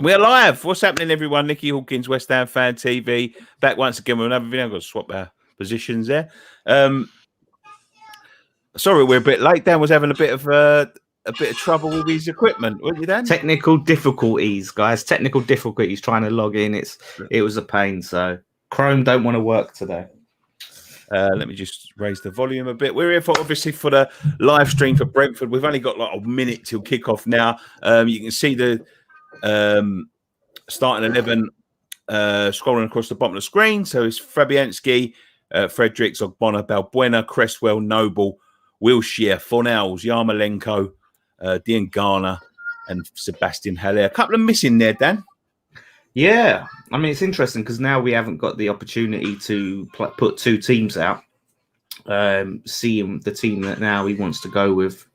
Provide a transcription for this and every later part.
We're live. What's happening, everyone? Nicky Hawkins, West Ham Fan TV, back once again with another video. I've got to swap our positions there. Sorry, we're a bit late. Dan was having a bit of trouble with his equipment, weren't you, Dan? Technical difficulties, guys. Technical difficulties trying to log in. It was a pain. So Chrome don't want to work today. Let me just raise the volume a bit. We're here for the live stream for Brentford. We've only got like a minute till kickoff now. You can see the starting 11 scrolling across the bottom of the screen. So it's Fabianski, Fredericks, Ogbonna, Balbuena, Cresswell, Noble, Wilshere, Fornells, Yarmolenko, Diangana, and Sebastian Haller. A couple of missing there, Dan. Yeah, I mean, it's interesting because now we haven't got the opportunity to put two teams out. Seeing the team that now he wants to go with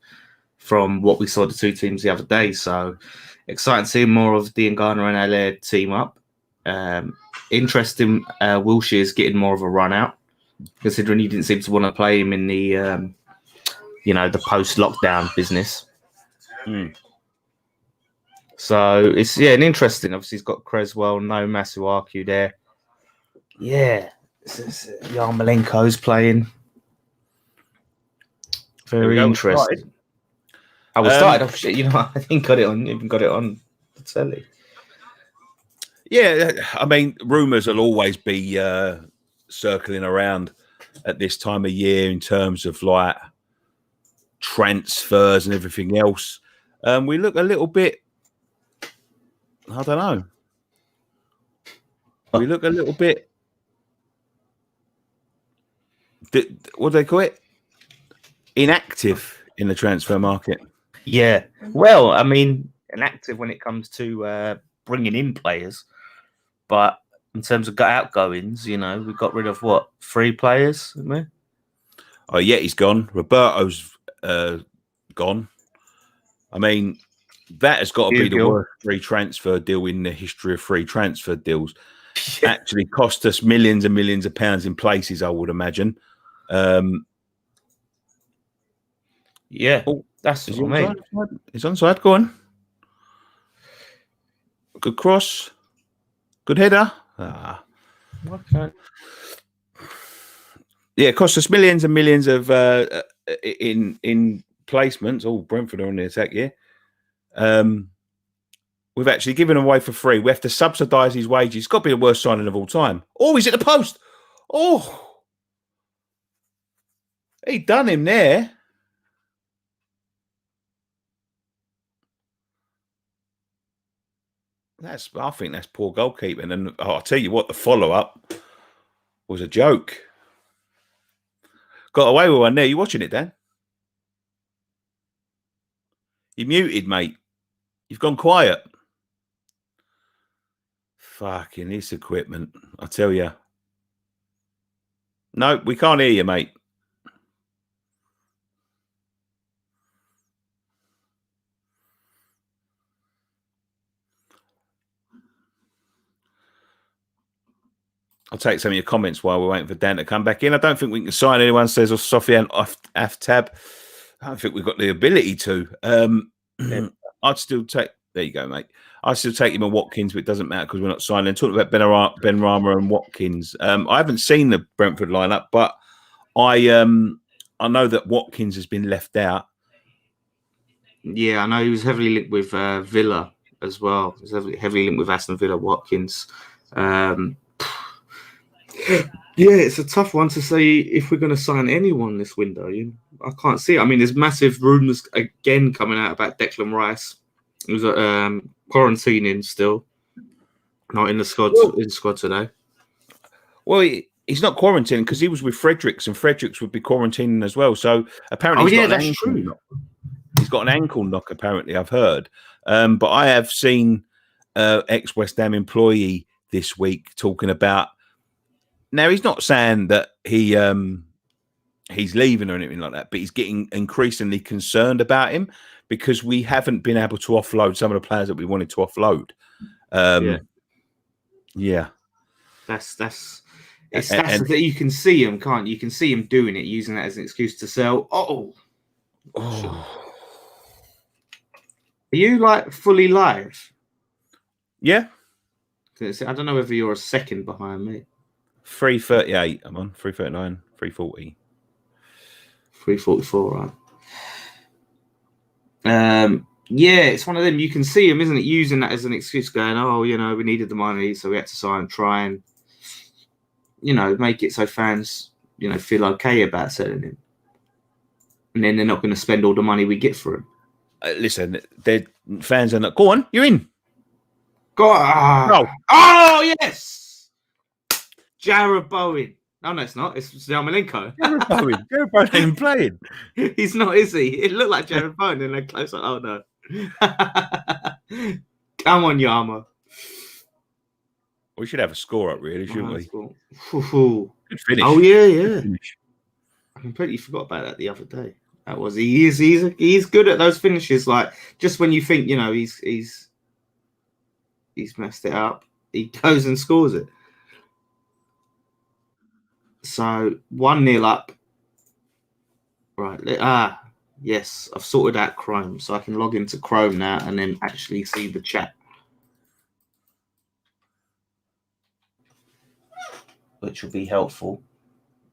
from what we saw the two teams the other day. So exciting seeing more of Diangana and Haller team up. Interesting, Wilshere's getting more of a run out, considering he didn't seem to want to play him in the, the post-lockdown business. Mm. So it's an interesting. Obviously, he's got Cresswell, no Masuaku there. Yeah, Yarmolenko's playing. Very interesting. We started off shit. I think even got it on the telly. Yeah, I mean, rumours will always be circling around at this time of year in terms of like transfers and everything else. We look a little bit. I don't know. We look a little bit. What do they call it? Inactive in the transfer market. Yeah. Well, I mean, inactive when it comes to bringing in players, but in terms of outgoings, we got rid of 3 players, haven't we? Oh yeah, he's gone. Roberto's gone. I mean, that has got to be the worst free transfer deal in the history of free transfer deals. Yeah. Actually cost us millions and millions of pounds in places, I would imagine. Yeah, that's what I mean. He's onside. Go on. Good cross. Good header. Okay. Yeah, it cost us millions and millions of in placements. Oh, Brentford are on the attack here. We've actually given him away for free. We have to subsidise his wages. It's got to be the worst signing of all time. Oh, he's at the post. Oh, he done him there. I think that's poor goalkeeping. And I'll tell you what, the follow-up was a joke. Got away with one there. You watching it, Dan? You're muted, mate. You've gone quiet. Fucking this equipment, I tell you. No, we can't hear you, mate. I'll take some of your comments while we're waiting for Dan to come back in. I don't think we can sign anyone, says Sofian Aftab. I don't think we've got the ability to. I'd still take... There you go, mate. I'd still take him and Watkins, but it doesn't matter because we're not signing. Talking about Ben Rama and Watkins. I haven't seen the Brentford lineup, but I know that Watkins has been left out. Yeah, I know he was heavily linked with Villa as well. He was heavily linked with Aston Villa, Watkins. Yeah, it's a tough one to say if we're going to sign anyone this window. I can't see it. I mean, there's massive rumours again coming out about Declan Rice. He was quarantining still, not in the squad. In the squad today. Well, he's not quarantining because he was with Fredericks, and Fredericks would be quarantining as well. So apparently, that's true. He's got an ankle knock. Apparently, I've heard. But I have seen ex-West Ham employee this week talking about. Now he's not saying that he's leaving or anything like that, but he's getting increasingly concerned about him because we haven't been able to offload some of the players that we wanted to offload. Yeah. That's the thing. You can see him, can't you? You can see him doing it, using that as an excuse to sell. Oh. Are you fully live? Yeah. I don't know whether you're a second behind me. 338. I'm on 339, 340. 344, right? Yeah, it's one of them. You can see him, isn't it? Using that as an excuse, going, "Oh, we needed the money, so we had to sign and try and, make it so fans, feel okay about selling him, and then they're not going to spend all the money we get for him." Listen, fans are not. Go on, you're in. Go on. No. Oh yes, Jared Bowen. No, it's not. It's Yarmolenko. Jared Bowen ain't playing. He's not, is he? It looked like Jared Bowen, and then close up. Oh no. Come on, Yarmo. We should have a score up, really, shouldn't we? Good finish. Oh yeah. I completely forgot about that the other day. That was he's good at those finishes. Like just when you think he's messed it up, he goes and scores it. So 1-0 up. Right. Yes, I've sorted out Chrome, so I can log into Chrome now and then actually see the chat, which will be helpful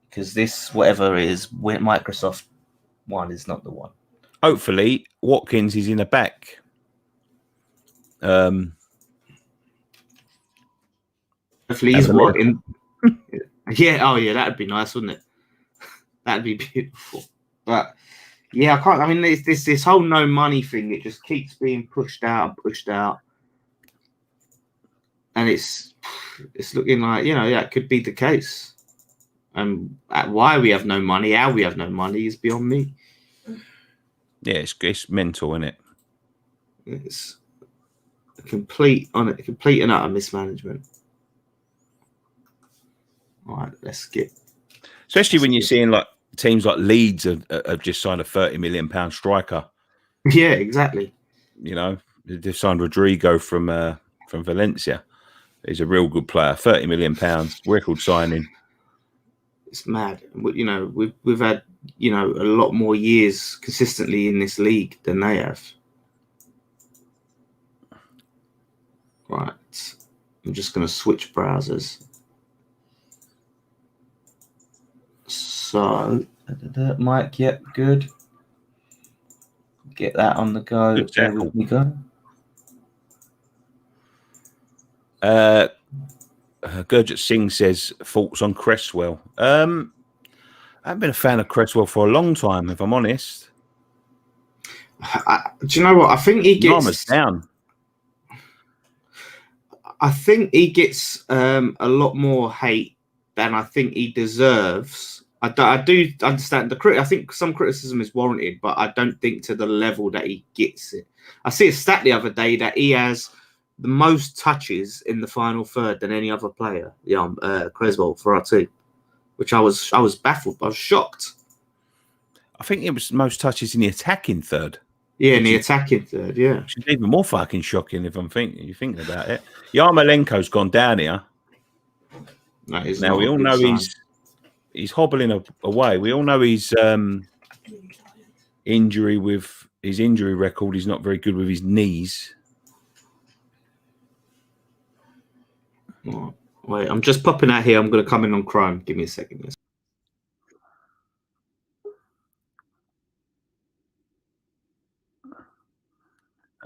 because this, whatever it is, Microsoft one is not the one. Hopefully, Watkins is in the back. Hopefully, he's what in. Yeah. Oh, yeah. That'd be nice, wouldn't it? That'd be beautiful. But yeah, I can't. I mean, this whole no money thing. It just keeps being pushed out, and it's looking like that could be the case. And why we have no money, how we have no money, is beyond me. Yeah, it's mental, isn't it? It's a complete and utter mismanagement. All right, let's get. Especially when you're seeing like teams like Leeds have just signed a £30 million striker. Yeah, exactly. They've signed Rodrigo from Valencia. He's a real good player. £30 million, record signing. It's mad. We've had a lot more years consistently in this league than they have. Right, I'm just going to switch browsers. So, Mike, yep, good. Get that on the go. There we go. Gurjit Singh says thoughts on Cresswell. I haven't been a fan of Cresswell for a long time, if I'm honest. Do you know what? I think he gets down. I think he gets a lot more hate than I think he deserves. I do understand I think some criticism is warranted, but I don't think to the level that he gets it. I see a stat the other day that he has the most touches in the final third than any other player. Cresswell for our team, which I was baffled. I was shocked. I think it was most touches in the attacking third. Yeah, in the attacking third. Yeah, which is even more fucking shocking if you're thinking about it. Yarmolenko's gone down here. Now we all know he's hobbling away. We all know his injury record. He's not very good with his knees. Oh, wait, I'm just popping out here. I'm going to come in on Chrome. Give me a second.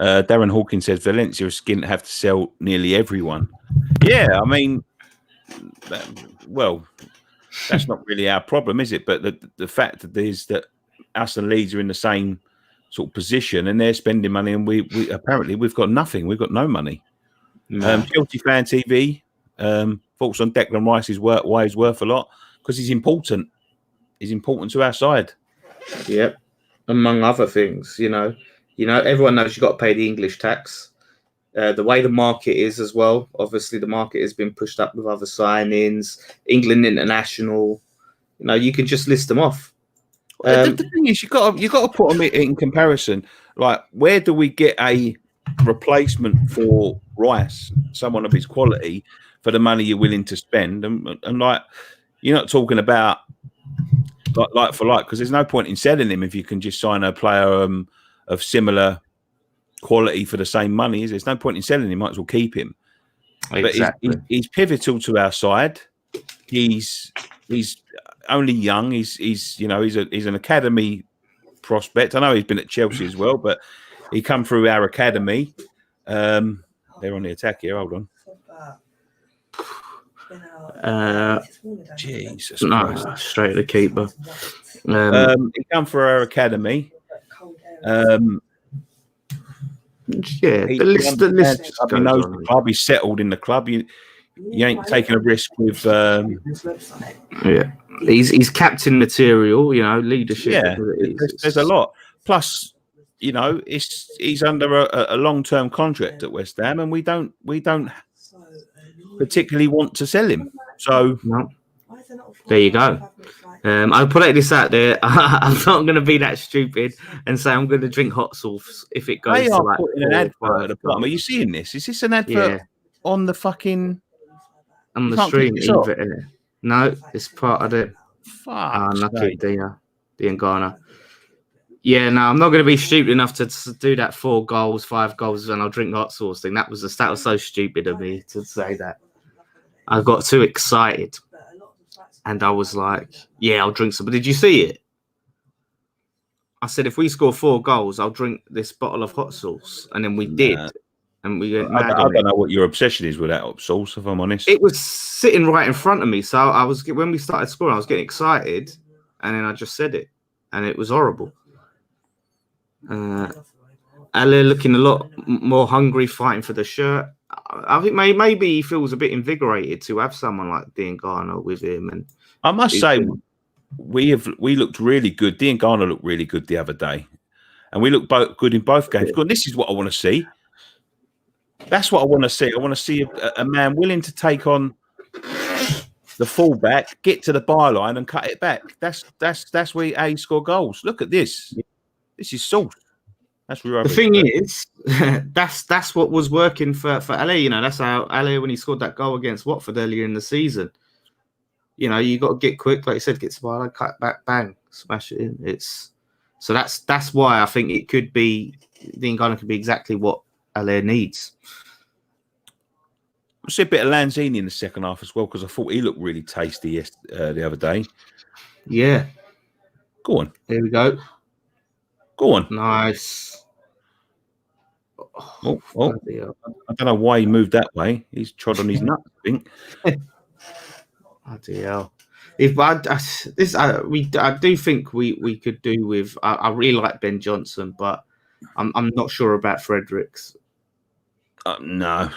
Darren Hawkins says Valencia didn't have to sell nearly everyone. Yeah, I mean, that's not really our problem, is it? But the fact that us and Leeds are in the same sort of position, and they're spending money, and we apparently we've got nothing. We've got no money. No. Chelsea Fan TV thoughts on Declan Rice's work. Why he's worth a lot? Because he's important. He's important to our side. Yep, among other things. Everyone knows you've got to pay the English tax. The way the market is as well. Obviously, the market has been pushed up with other signings. England international. You can just list them off. The thing is, you got to put them in comparison. Like, where do we get a replacement for Rice, someone of his quality, for the money you're willing to spend? And like, you're not talking about like for like, because there's no point in selling him if you can just sign a player of similar quality for the same money. There's no point in selling him. Might as well keep him. But Exactly. he's pivotal to our side. He's only young. He's an academy prospect. I know he's been at Chelsea as well, but he come through our academy. They're on the attack here. Hold on. Jesus Christ! Straight to the keeper. He come through our academy. The list. He knows the club. He's settled in the club. You ain't taking a risk with. He's captain material. Leadership. Yeah, there's a lot. Plus, he's under a long-term contract at West Ham, and we don't particularly want to sell him. So there you go. I'll put this out there. I'm not going to be that stupid and say I'm going to drink hot sauce if it goes. They are putting an advert at the bottom. Are you seeing this? Is this an advert on the fucking on the stream? No, it's part of it. Fuck. Lucky Ghana. Yeah, no, I'm not going to be stupid enough to do that 4 goals, 5 goals, and I'll drink hot sauce thing. That was so stupid of me to say that. I got too excited, and I was like, "Yeah, I'll drink some." But did you see it? I said, "If we score 4 goals, I'll drink this bottle of hot sauce," and then we did, and we went mad. I don't know what your obsession is with that hot sauce. If I'm honest, it was sitting right in front of me. So I was when we started scoring, I was getting excited, and then I just said it, and it was horrible. Ale looking a lot more hungry, fighting for the shirt. I think maybe he feels a bit invigorated to have someone like Diangana with him. And I must say, we looked really good. Diangana looked really good the other day, and we looked good in both games. God, this is what I want to see. That's what I want to see. I want to see a man willing to take on the fullback, get to the byline, and cut it back. That's where he score goals. Look at this. This is sauce. That's rubbish. The thing is, that's what was working for Ale. That's how Ale, when he scored that goal against Watford earlier in the season. You got to get quick, like you said, get to the byline, cut back, bang, smash it in. That's why I think it could be Diangana could be exactly what Ale needs. I see a bit of Lanzini in the second half as well, because I thought he looked really tasty the other day. Yeah. Go on. Here we go. Go on. Nice. I don't know why he moved that way. He's trod on his nut, I think. Bloody hell. I do think we could do with. I really like Ben Johnson, but I'm not sure about Fredericks. No,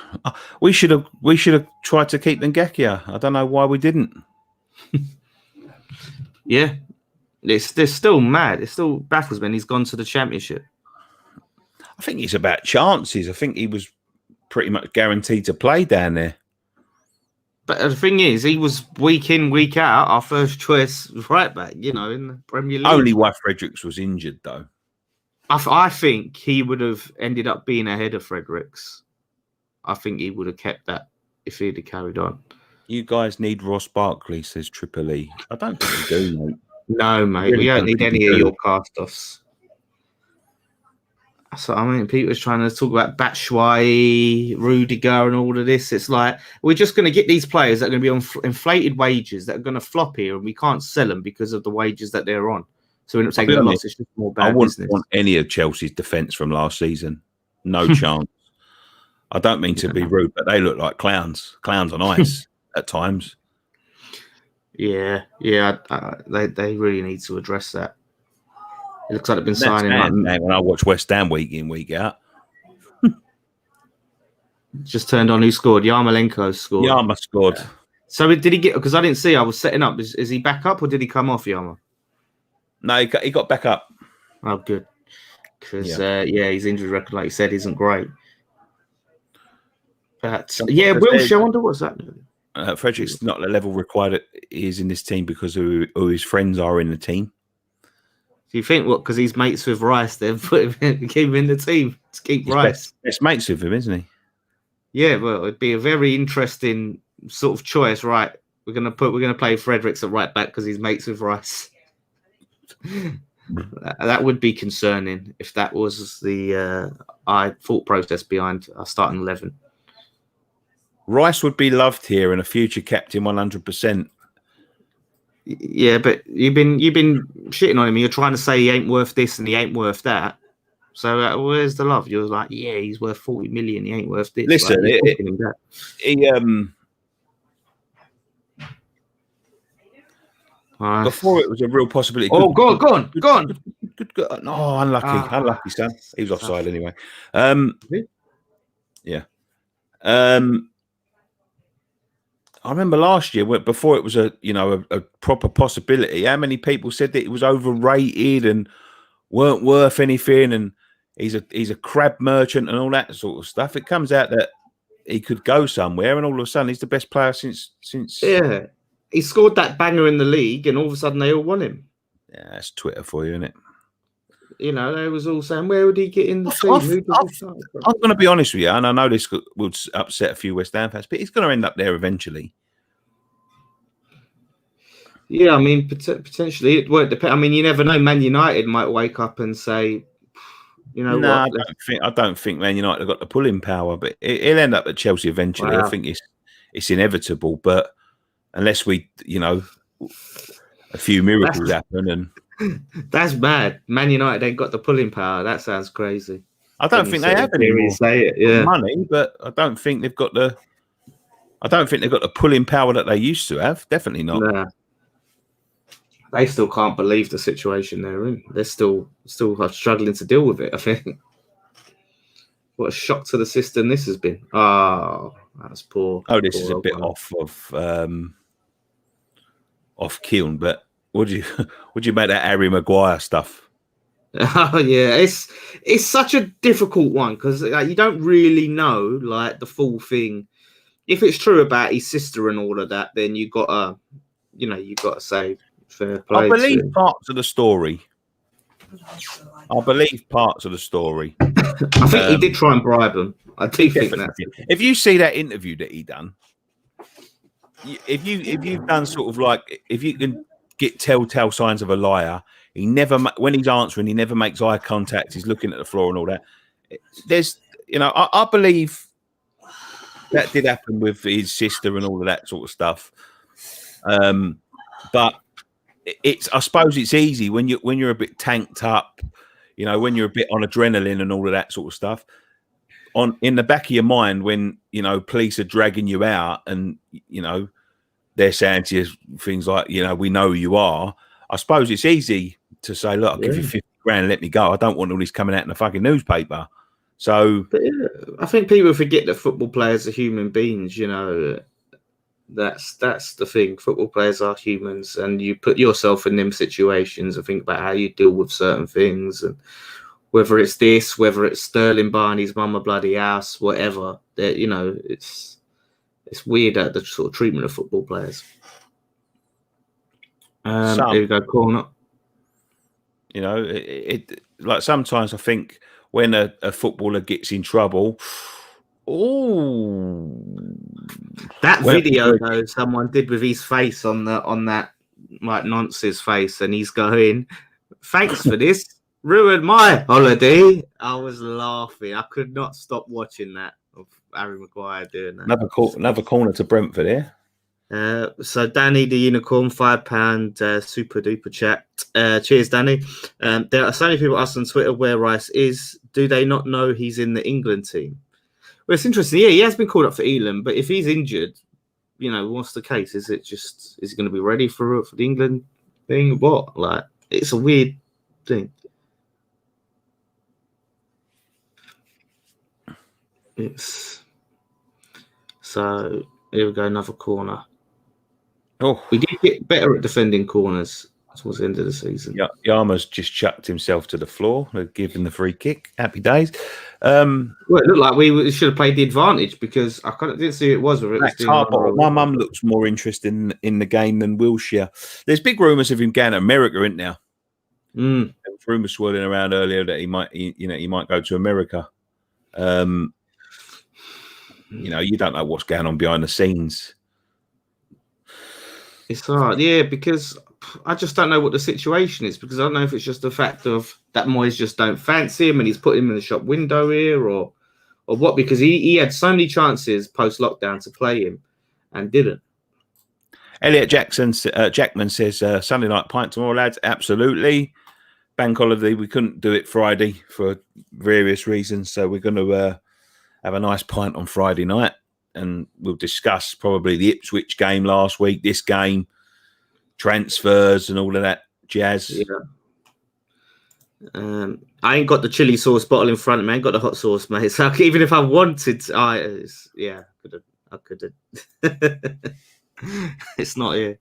we should have tried to keep Ngakia. I don't know why we didn't. Yeah, they're still mad. It still baffles me. He's gone to the Championship. I think it's about chances. I think he was pretty much guaranteed to play down there. But the thing is, he was week in, week out our first choice right back. In the Premier League. Only why Fredericks was injured, though. I think he would have ended up being ahead of Fredericks. I think he would have kept that if he'd have carried on. You guys need Ross Barkley, says Triple E. I don't think we do, mate. No, mate. We don't need any of your cast-offs. That's what I mean. Peter's trying to talk about Batshuayi, Rudiger, and all of this. It's like, we're just going to get these players that are going to be on inflated wages that are going to flop here, and we can't sell them because of the wages that they're on. So we're not taking a loss. It's just more bad business. I wouldn't want any of Chelsea's defence from last season. No chance. I don't mean to be rude, but they look like clowns. Clowns on ice at times. Yeah. They really need to address that. It looks like they've been signing. When I watch West Ham week in, week out. Just turned on who scored. Yarmolenko scored. Yarma scored. Yeah. So did he get? Because I didn't see. I was setting up. Is he back up or did he come off, Yarma? No, he got back up. Oh, good. Because his injury record, like you said, isn't great. But Wilshere, I wonder what's that doing. Fredericks not the level required he is in this team because of who his friends are in the team. Do you think because he's mates with Rice, they've keep him in the team to keep Rice? It's mates with him, isn't he? Yeah, well, it'd be a very interesting sort of choice, right? We're gonna play Fredericks at right back because he's mates with Rice. That would be concerning if that was the thought process behind our starting 11. Rice would be loved here and a future captain 100%. Yeah, but you've been shitting on him. You're trying to say he ain't worth this and he ain't worth that. So where's the love? You're like, yeah, he's worth 40 million. He ain't worth this. Listen, like, before it was a real possibility. Oh, go on. Good. No, unlucky, son. He was offside anyway. Yeah. I remember last year, before it was a proper possibility, how many people said that it was overrated and weren't worth anything, and he's a crab merchant and all that sort of stuff. It comes out that he could go somewhere, and all of a sudden he's the best player since. Yeah, he scored that banger in the league, and all of a sudden they all want him. Yeah, that's Twitter for you, isn't it? You know, they was all saying, where would he get in the team? I'm going to be honest with you, and I know this would upset a few West Ham fans, but he's going to end up there eventually. Yeah, I mean, potentially it won't depend. I mean, you never know. Man United might wake up and say, you know, I don't think Man United have got the pulling power, but he'll end up at Chelsea eventually. Wow. I think it's inevitable, but unless we, a few miracles happen and. That's bad. Man United ain't got the pulling power. That sounds crazy. I don't think they have any money, but I don't think they've got the. I don't think they've got the pulling power that they used to have. Definitely not. Nah. They still can't believe the situation they're in. They're still struggling to deal with it. I think. What a shock to the system this has been. Oh, that's poor. Oh, this is a bit off kiln, but. Would you make that Harry Maguire stuff? Oh yeah, it's such a difficult one because you don't really know the full thing. If it's true about his sister and all of that, then you gotta say fair play. I believe parts of the story. I think he did try and bribe them. I do think that. If you see that interview that he done, if you've done sort of if you can. Get telltale signs of a liar. He never, when he's answering, he never makes eye contact. He's looking at the floor and all that. There's, I believe that did happen with his sister and all of that sort of stuff. But I suppose it's easy when you're a bit tanked up, when you're a bit on adrenaline and all of that sort of stuff. In the back of your mind, when police are dragging you out and they're saying to you things like, we know who you are. I suppose it's easy to say, look, I'll give you 50 grand, let me go. I don't want all this coming out in the fucking newspaper. So I think people forget that football players are human beings, That's the thing. Football players are humans, and you put yourself in them situations and think about how you deal with certain things, and whether it's this, whether it's Sterling buying his mum a bloody house, whatever, that it's weird at the sort of treatment of football players. Here we go, corner. Sometimes I think when a footballer gets in trouble, that video though someone did with his face on that nonsense face, and he's going, "Thanks for this, ruined my holiday." I was laughing. I could not stop watching that. Of Harry Maguire doing that. Another corner to Brentford here. So Danny the Unicorn, £5 super duper chat. Cheers, Danny. There are so many people asking on Twitter where Rice is. Do they not know he's in the England team? Well, it's interesting. Yeah, he has been called up for Elam, but if he's injured, what's the case? Is he going to be ready for the England thing? What? It's a weird thing. So here we go, another corner. Oh, we did get better at defending corners towards the end of the season. Yama's just chucked himself to the floor, giving the free kick. Happy days. Well, it looked like we should have played the advantage because I didn't see who it was. My mum looks more interested in the game than Wilshere. There's big rumours of him going to America, isn't there? Rumours swirling around earlier that he might go to America. You don't know what's going on behind the scenes. It's hard, yeah, because I just don't know what the situation is, because I don't know if it's just the fact of that Moyes just don't fancy him and he's put him in the shop window here, or Or what? Because he had so many chances post-lockdown to play him and didn't. Elliot Jackman says, Sunday night pint tomorrow, lads. Absolutely. Bank holiday. We couldn't do it Friday for various reasons. So we're going to have a nice pint on Friday night. And we'll discuss probably the Ipswich game last week, this game, transfers and all of that jazz. Yeah. I ain't got the chili sauce bottle in front of me. I ain't got the hot sauce, mate. So even if I wanted to, I could have. It's not here.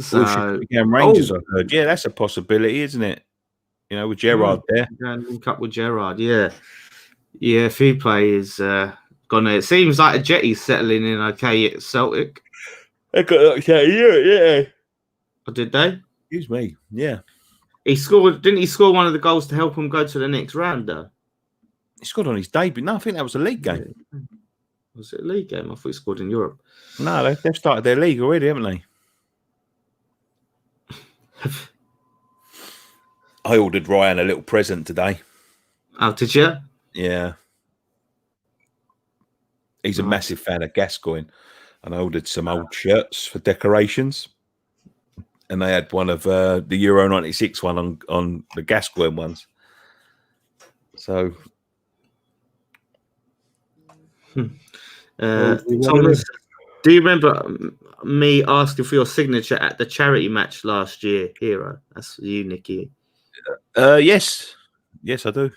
So Rangers, I've heard. Yeah, that's a possibility, isn't it? You know, with Gerrard there. Link up with Gerrard, yeah. Yeah, if he plays gonna. It seems like a Jetty's settling in okay at Celtic. They got okay, yeah. Or did they? Excuse me, yeah. He scored. Didn't he score one of the goals to help him go to the next round, though? He scored on his debut. No, I think that was a league game. Yeah. Was it a league game? I thought he scored in Europe. No, they've started their league already, haven't they? I ordered Ryan a little present today. Oh, did you? Yeah. He's a massive fan of Gascoigne. And I ordered some old shirts for decorations. And they had one of the Euro 96 one on the Gascoigne ones. So... Thomas, do you remember me asking for your signature at the charity match last year, Hero? That's you, Nicky. Yes, I do.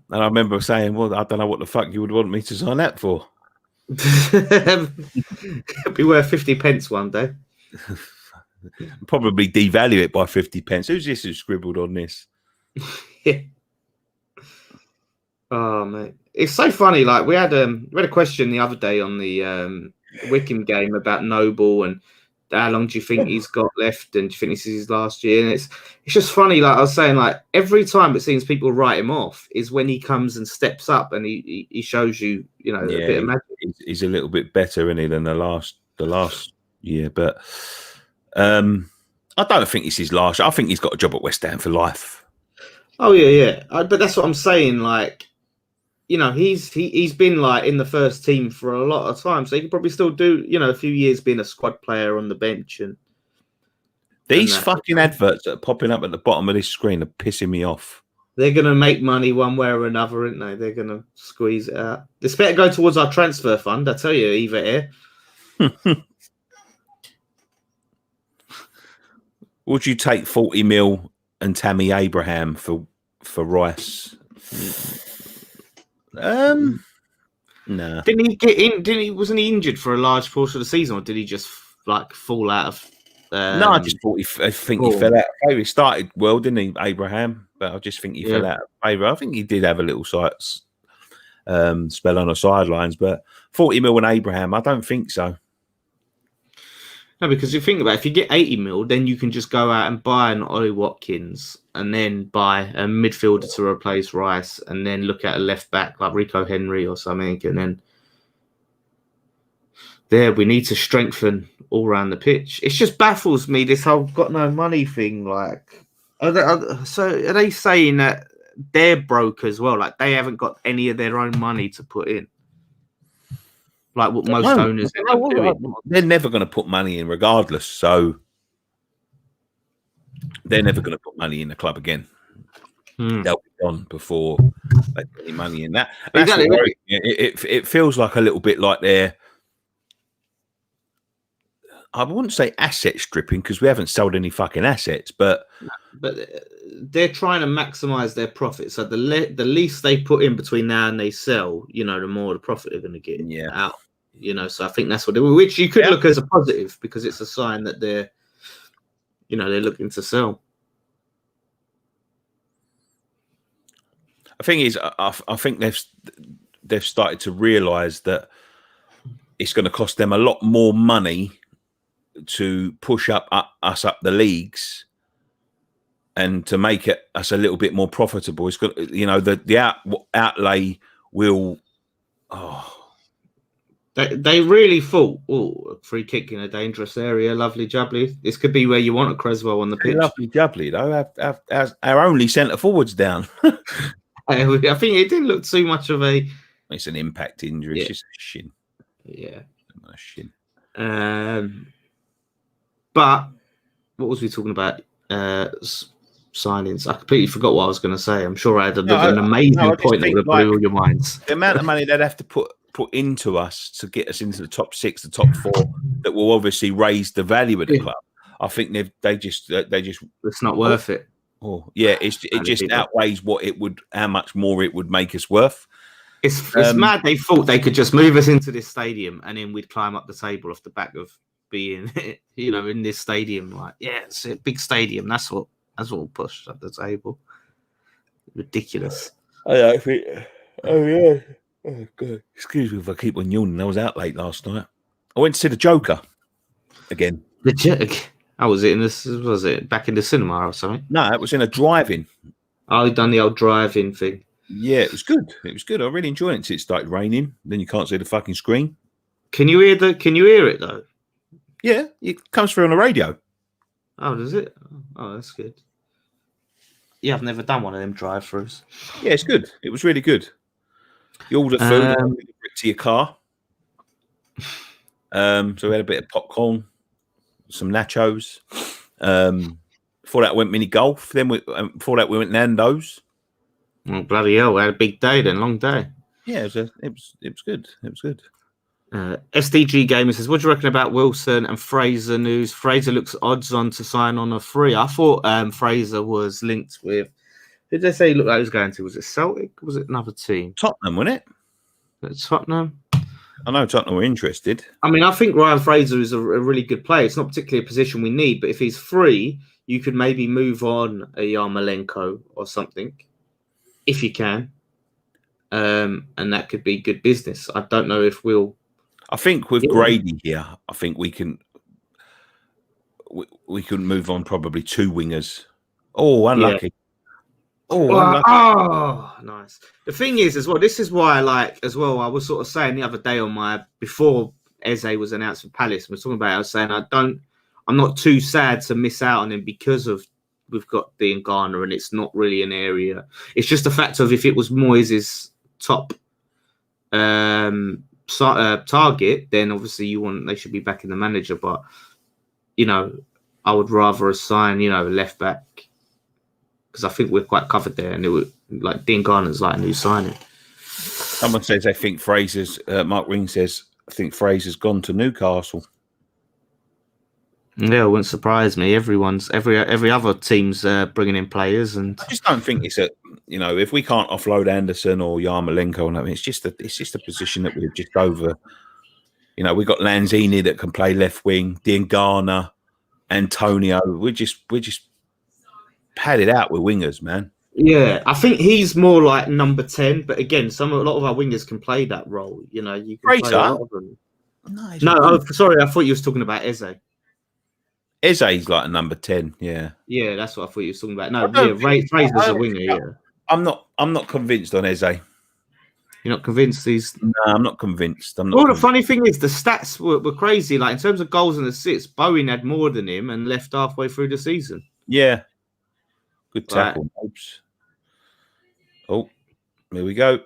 And I remember saying, "Well, I don't know what the fuck you would want me to sign that for." It'll be worth 50 pence one day. Probably devalue it by 50 pence. Who's this who scribbled on this? Yeah. Oh mate, it's so funny. Like we had a question the other day on the Wickham game about Noble and how long do you think he's got left, and do you think this is his last year? And it's just funny. Like I was saying, like every time it seems people write him off is when he comes and steps up and he shows you, a bit of magic. He's a little bit better, isn't he, than the last year? But I don't think it's his last. I think he's got a job at West Ham for life. Oh yeah. But that's what I'm saying. Like. He's been like in the first team for a lot of time, so he could probably still do, a few years being a squad player on the bench. And these fucking adverts that are popping up at the bottom of this screen are pissing me off. They're gonna make money one way or another, aren't they? They're gonna squeeze it out. This better go towards our transfer fund, I tell you, Eva here. Would you take 40 mil and Tammy Abraham for Rice? No. Didn't he get in? Wasn't he injured for a large portion of the season, or did he just like fall out of? No, I just thought he fell out of favour. He started well, didn't he, Abraham? But I just think he fell out of favour. I think he did have a little spell on the sidelines, but 40 mil and Abraham, I don't think so. No, because you think about it, if you get 80 mil, then you can just go out and buy an Ollie Watkins and then buy a midfielder to replace Rice and then look at a left back like Rico Henry or something. And then we need to strengthen all around the pitch. It just baffles me, this whole got no money thing. Like, are they saying that they're broke as well? Like they haven't got any of their own money to put in? Like what most owners are doing. They're never going to put money in regardless. So they're never going to put money in the club again. They'll be gone before they put any money in that. That's exactly. It feels like a little bit like I wouldn't say asset stripping because we haven't sold any fucking assets, but they're trying to maximize their profit. So the least they put in between now and they sell, the more the profit they're going to get out. So I think that's what which you could look as a positive because it's a sign that they're looking to sell. The thing is, I think they've started to realise that it's going to cost them a lot more money to push us up the leagues and to make us a little bit more profitable. It's got the outlay will. They really thought, a free kick in a dangerous area, lovely jubbly. This could be where you want a Creswell on the pitch. Lovely jubbly, though. Our only centre forwards down. I think it didn't look too much of a. It's an impact injury. It's just a shin. Yeah. A shin. But what was we talking about? Signings. I completely forgot what I was going to say. I'm sure I had an amazing point that would blow all your minds. The amount of money they'd have to put into us to get us into the top 6, the top 4, that will obviously raise the value of the club. I think they just it's not worth it. Oh yeah, it just outweighs how much more it would make us worth. It's mad. They thought they could just move us into this stadium and then we'd climb up the table off the back of being, in this stadium. Like, yeah, it's a big stadium. That's what we'll push up the table. Ridiculous. Oh yeah. Oh god. Excuse me if I keep on yawning. I was out late last night. I went to see the Joker again. The Joker. How was it in this? Was it back in the cinema or something? No, it was in a drive-in. Oh, you done the old drive-in thing. Yeah, it was good. I really enjoyed it until it started raining. Then you can't see the fucking screen. Can you hear it though? Yeah, it comes through on the radio. Oh, does it? Oh, that's good. Yeah, I've never done one of them drive-thrus. Yeah, it's good. It was really good. You order food to your car. So we had a bit of popcorn, some nachos. Before that, we went mini golf. Then before that, we went Nando's. Oh, bloody hell! We had a big day then, long day. Yeah, it was good. It was good. SDG Gamer says, "What do you reckon about Wilson and Fraser news? Fraser looks odds on to sign on a free. I thought Fraser was linked with. Who did they say he looked like he was going to? Was it Celtic? Was it another team? Tottenham, wasn't it? Tottenham. I know Tottenham were interested. I mean, I think Ryan Fraser is a really good player. It's not particularly a position we need, but if he's free, you could maybe move on a Yarmolenko or something, if you can. And that could be good business. I don't know if we'll. I think with Grady here, I think we can move on probably 2 wingers. Oh, unlucky. Yeah. Oh, nice. The thing is, as well, this is why I like, as well, I was sort of saying the other day before Eze was announced for Palace, we were talking about it, I was saying I'm not too sad to miss out on him because we've got Dean Garner and it's not really an area. It's just a fact of if it was Moyes' top target, then obviously they should be backing the manager. But, I would rather assign, a left back. Because I think we're quite covered there, and it would like Dean Garner's like a new signing. Someone says they think Fraser's. Mark Ring says I think Fraser's gone to Newcastle. Yeah, it wouldn't surprise me. Every other team's bringing in players, and I just don't think it's if we can't offload Anderson or Yarmolenko, and it's just a position that we're just over. We got Lanzini that can play left wing, Dean Garner, Antonio. We're just padded out with wingers, man. Yeah, I think he's more like number 10. But again, a lot of our wingers can play that role. You can play a lot of them. No, sorry, I thought you was talking about Eze. Eze's like a number 10. Yeah. Yeah, that's what I thought you was talking about. No, Fraser's a winger. Yeah. I'm not convinced on Eze. You're not convinced No, I'm not convinced. The funny thing is, the stats were crazy. Like in terms of goals and assists, Bowen had more than him and left halfway through the season. Yeah. Good tackle. Right. Oh, there we go.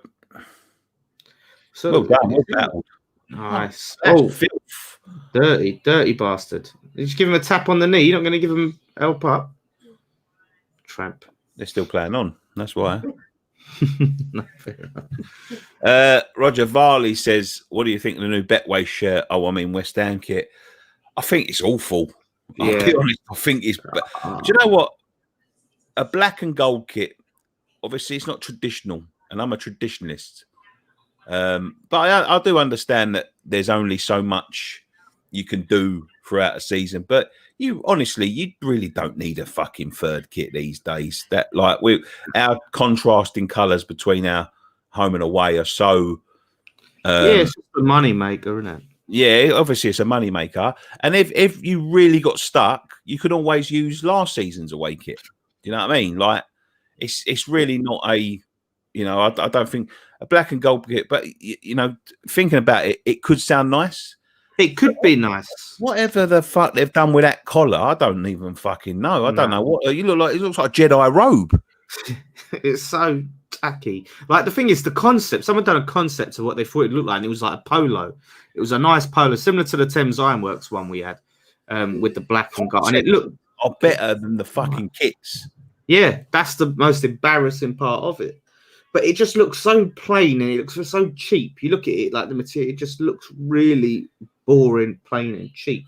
So well done. Well battled. Nice. Filth. Dirty bastard. Did you give him a tap on the knee? You're not going to give him help up? Tramp. They're still playing on. That's why. No, fair enough. Roger Varley says, what do you think of the new Betway shirt? Oh, I mean, West Ham kit. I think it's awful. Yeah. I'll be honest. I think it's... Do you know what? A black and gold kit, obviously, it's not traditional, and I'm a traditionalist. But I do understand that there's only so much you can do throughout a season. But you really don't need a fucking third kit these days. That our contrasting colours between our home and away are so. It's just a money maker, isn't it? Yeah, obviously it's a money maker, and if you really got stuck, you could always use last season's away kit. Do you know what I mean? Like, it's really not a You know, I don't think a black and gold kit, but you know, thinking about it, it could sound nice. It could be nice. Whatever the fuck they've done with that collar, I don't even fucking know. I don't know what you look like. It looks like a Jedi robe. It's so tacky. Like the thing is, the concept. Someone done a concept of what they thought it looked like, and it was like a polo. It was a nice polo, similar to the Thames Ironworks one we had, with the black and gold, and it looked better than the fucking kits. Yeah, that's the most embarrassing part of it. But it just looks so plain and it looks so cheap. You look at it like the material, it just looks really boring, plain and cheap.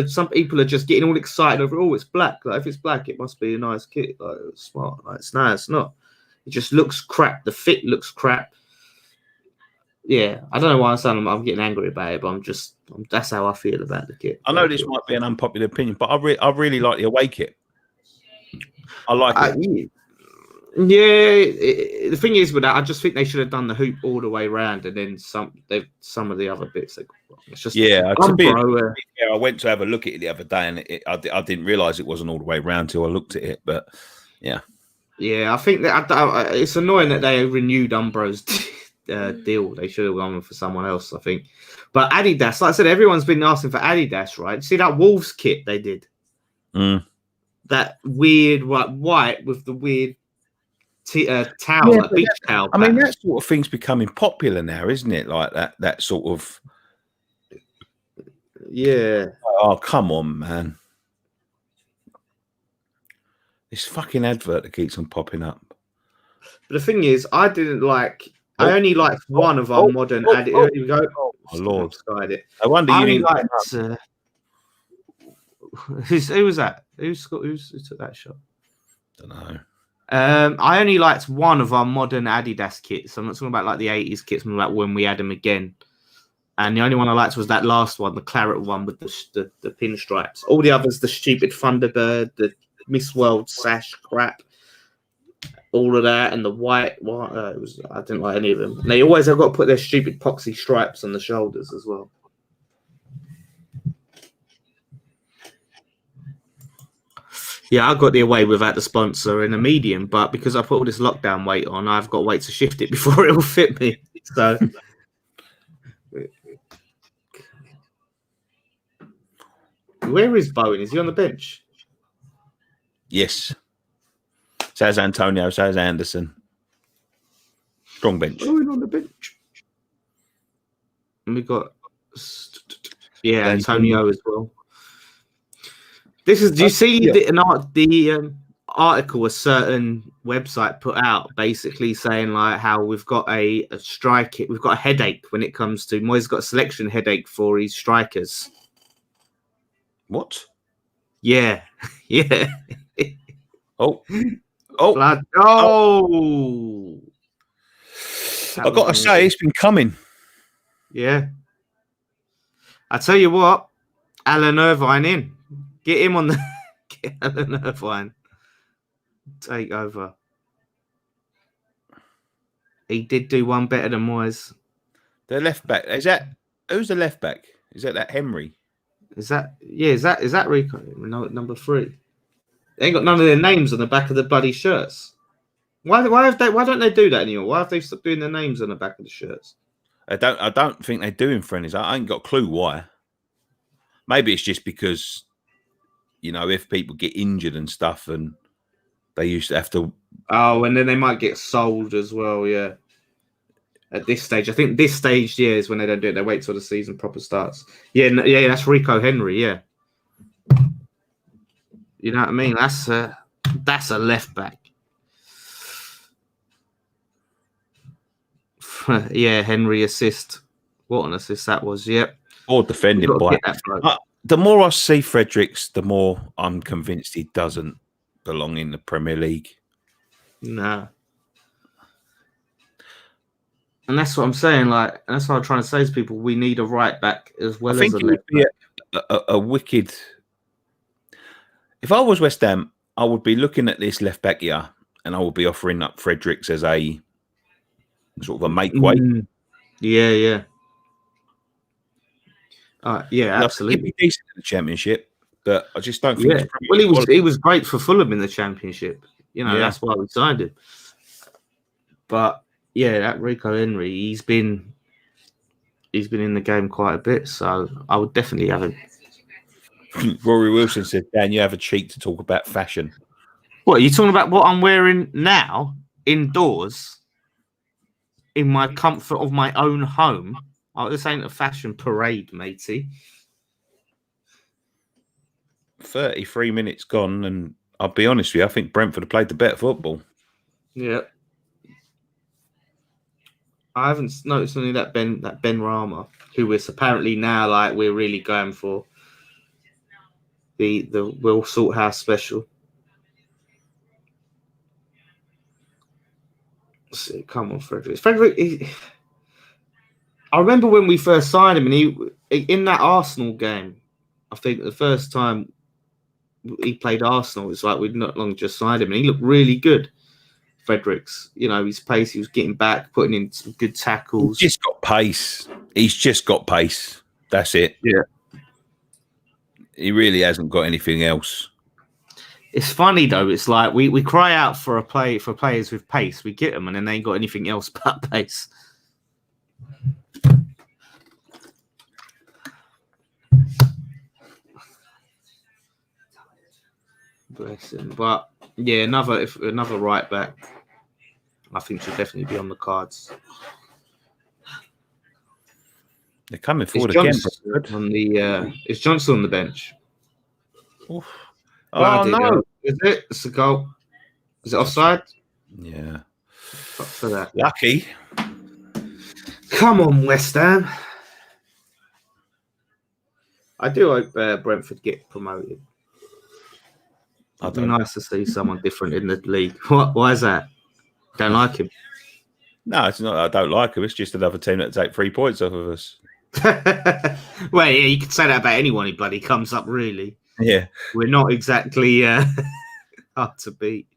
Some people are just getting all excited over, oh, it's black. Like if it's black, it must be a nice kit. Like it's smart. Like it's not. It just looks crap. The fit looks crap. Yeah, I don't know why I'm getting angry about it, but that's how I feel about the kit. I know this might be an unpopular opinion, but I really like the away kit. I like it. Yeah, the thing is with that, I just think they should have done the hoop all the way around, and then some of the other bits. It's just I went to have a look at it the other day, and I didn't realize it wasn't all the way around till I looked at it. But yeah, I think that it's annoying that they renewed Umbro's deal. They should have gone for someone else, I think. But Adidas, like I said, everyone's been asking for Adidas, right? See that Wolves kit they did. That weird white with the weird towel, like beach towel. I mean, that sort of thing's becoming popular now, isn't it? Like that sort of. Yeah. Oh, come on, man. This fucking advert that keeps on popping up. But the thing is, I only liked one of our modern. Here we go. Oh, my Lord. I wonder I you only didn't. liked. Who was that? Who took that shot? Don't know. I only liked one of our modern Adidas kits. I'm not talking about like the 80s kits, I'm like when we had them again. And the only one I liked was that last one, the claret one with the pinstripes. All the others, the stupid Thunderbird, the Miss World sash crap, all of that, and the white. I didn't like any of them. And they always have got to put their stupid poxy stripes on the shoulders as well. Yeah, I got the away without the sponsor in a medium, but because I put all this lockdown weight on, I've got to wait to shift it before it will fit me. So, where is Bowen? Is he on the bench? Yes. Says Antonio, says Anderson. Strong bench. Bowen on the bench. And we got Antonio as well. This is. Do you see the article a certain website put out, basically saying like how we've got a strike, we've got a headache when it comes to Moyes got a selection headache for his strikers. What? Yeah. Oh. I got to say, it's been coming. Yeah. I tell you what, Alan Irvine in. Get him on the Alan Irvine. Take over. He did do one better than Moyes. The left back. Who's the left back? Is that Henry? Is that Rico? No, number 3. They ain't got none of their names on the back of the bloody shirts. Why don't they do that anymore? Why have they stopped doing their names on the back of the shirts? I don't think they do in friendlies. I ain't got a clue why. Maybe it's just because, you know, if people get injured and stuff, and they used to have to. Oh, and then they might get sold as well. Yeah. At this stage, I think this stage, is when they don't do it. They wait till the season proper starts. Yeah, that's Rico Henry. Yeah. You know what I mean? That's a left back. Yeah, Henry assist. What an assist that was. Yep. Or defended by. The more I see Fredericks, the more I'm convinced he doesn't belong in the Premier League. No. And that's what I'm saying. Like, and that's what I'm trying to say to people. We need a right back as well as a left back. A wicked. If I was West Ham, I would be looking at this left back here, and I would be offering up Fredericks as a sort of a make weight. Yeah. Absolutely. He'd be decent in the Championship, but I just don't think. Yeah. Well, he was great for Fulham in the Championship. You know, that's why we signed him. But yeah, that Rico Henry, he's been in the game quite a bit, so I would definitely have him. Rory Wilson said, Dan, you have a cheek to talk about fashion. What, are you talking about what I'm wearing now, indoors, in my comfort of my own home? Oh, this ain't a fashion parade, matey. 33 minutes gone, and I'll be honest with you, I think Brentford have played the better football. Yeah. I haven't noticed only that Ben Rama, who is apparently now like we're really going for the Will Salthouse special. Come on, Frederick. I remember when we first signed him, and he in that Arsenal game. I think the first time he played Arsenal, it's like we'd not long just signed him, and he looked really good. Fredericks, his pace, he was getting back, putting in some good tackles. He's just got pace. He's just got pace. That's it. Yeah. He really hasn't got anything else. It's funny though. It's like we cry out for players with pace. We get them, and then they ain't got anything else but pace. Bless him. But yeah, another right back, I think should definitely be on the cards. They're coming forward again. Is Johnson on the bench? Oof. Oh no! Is it? It's a goal. Is it offside? Yeah. Fuck for that. Lucky. Come on, West Ham. I do hope Brentford get promoted. It'd be nice to see someone different in the league. Why is that? Don't like him? No, it's not. I don't like him. It's just another team that take 3 points off of us. Well, yeah, you could say that about anyone who bloody comes up, really. Yeah. We're not exactly hard to beat.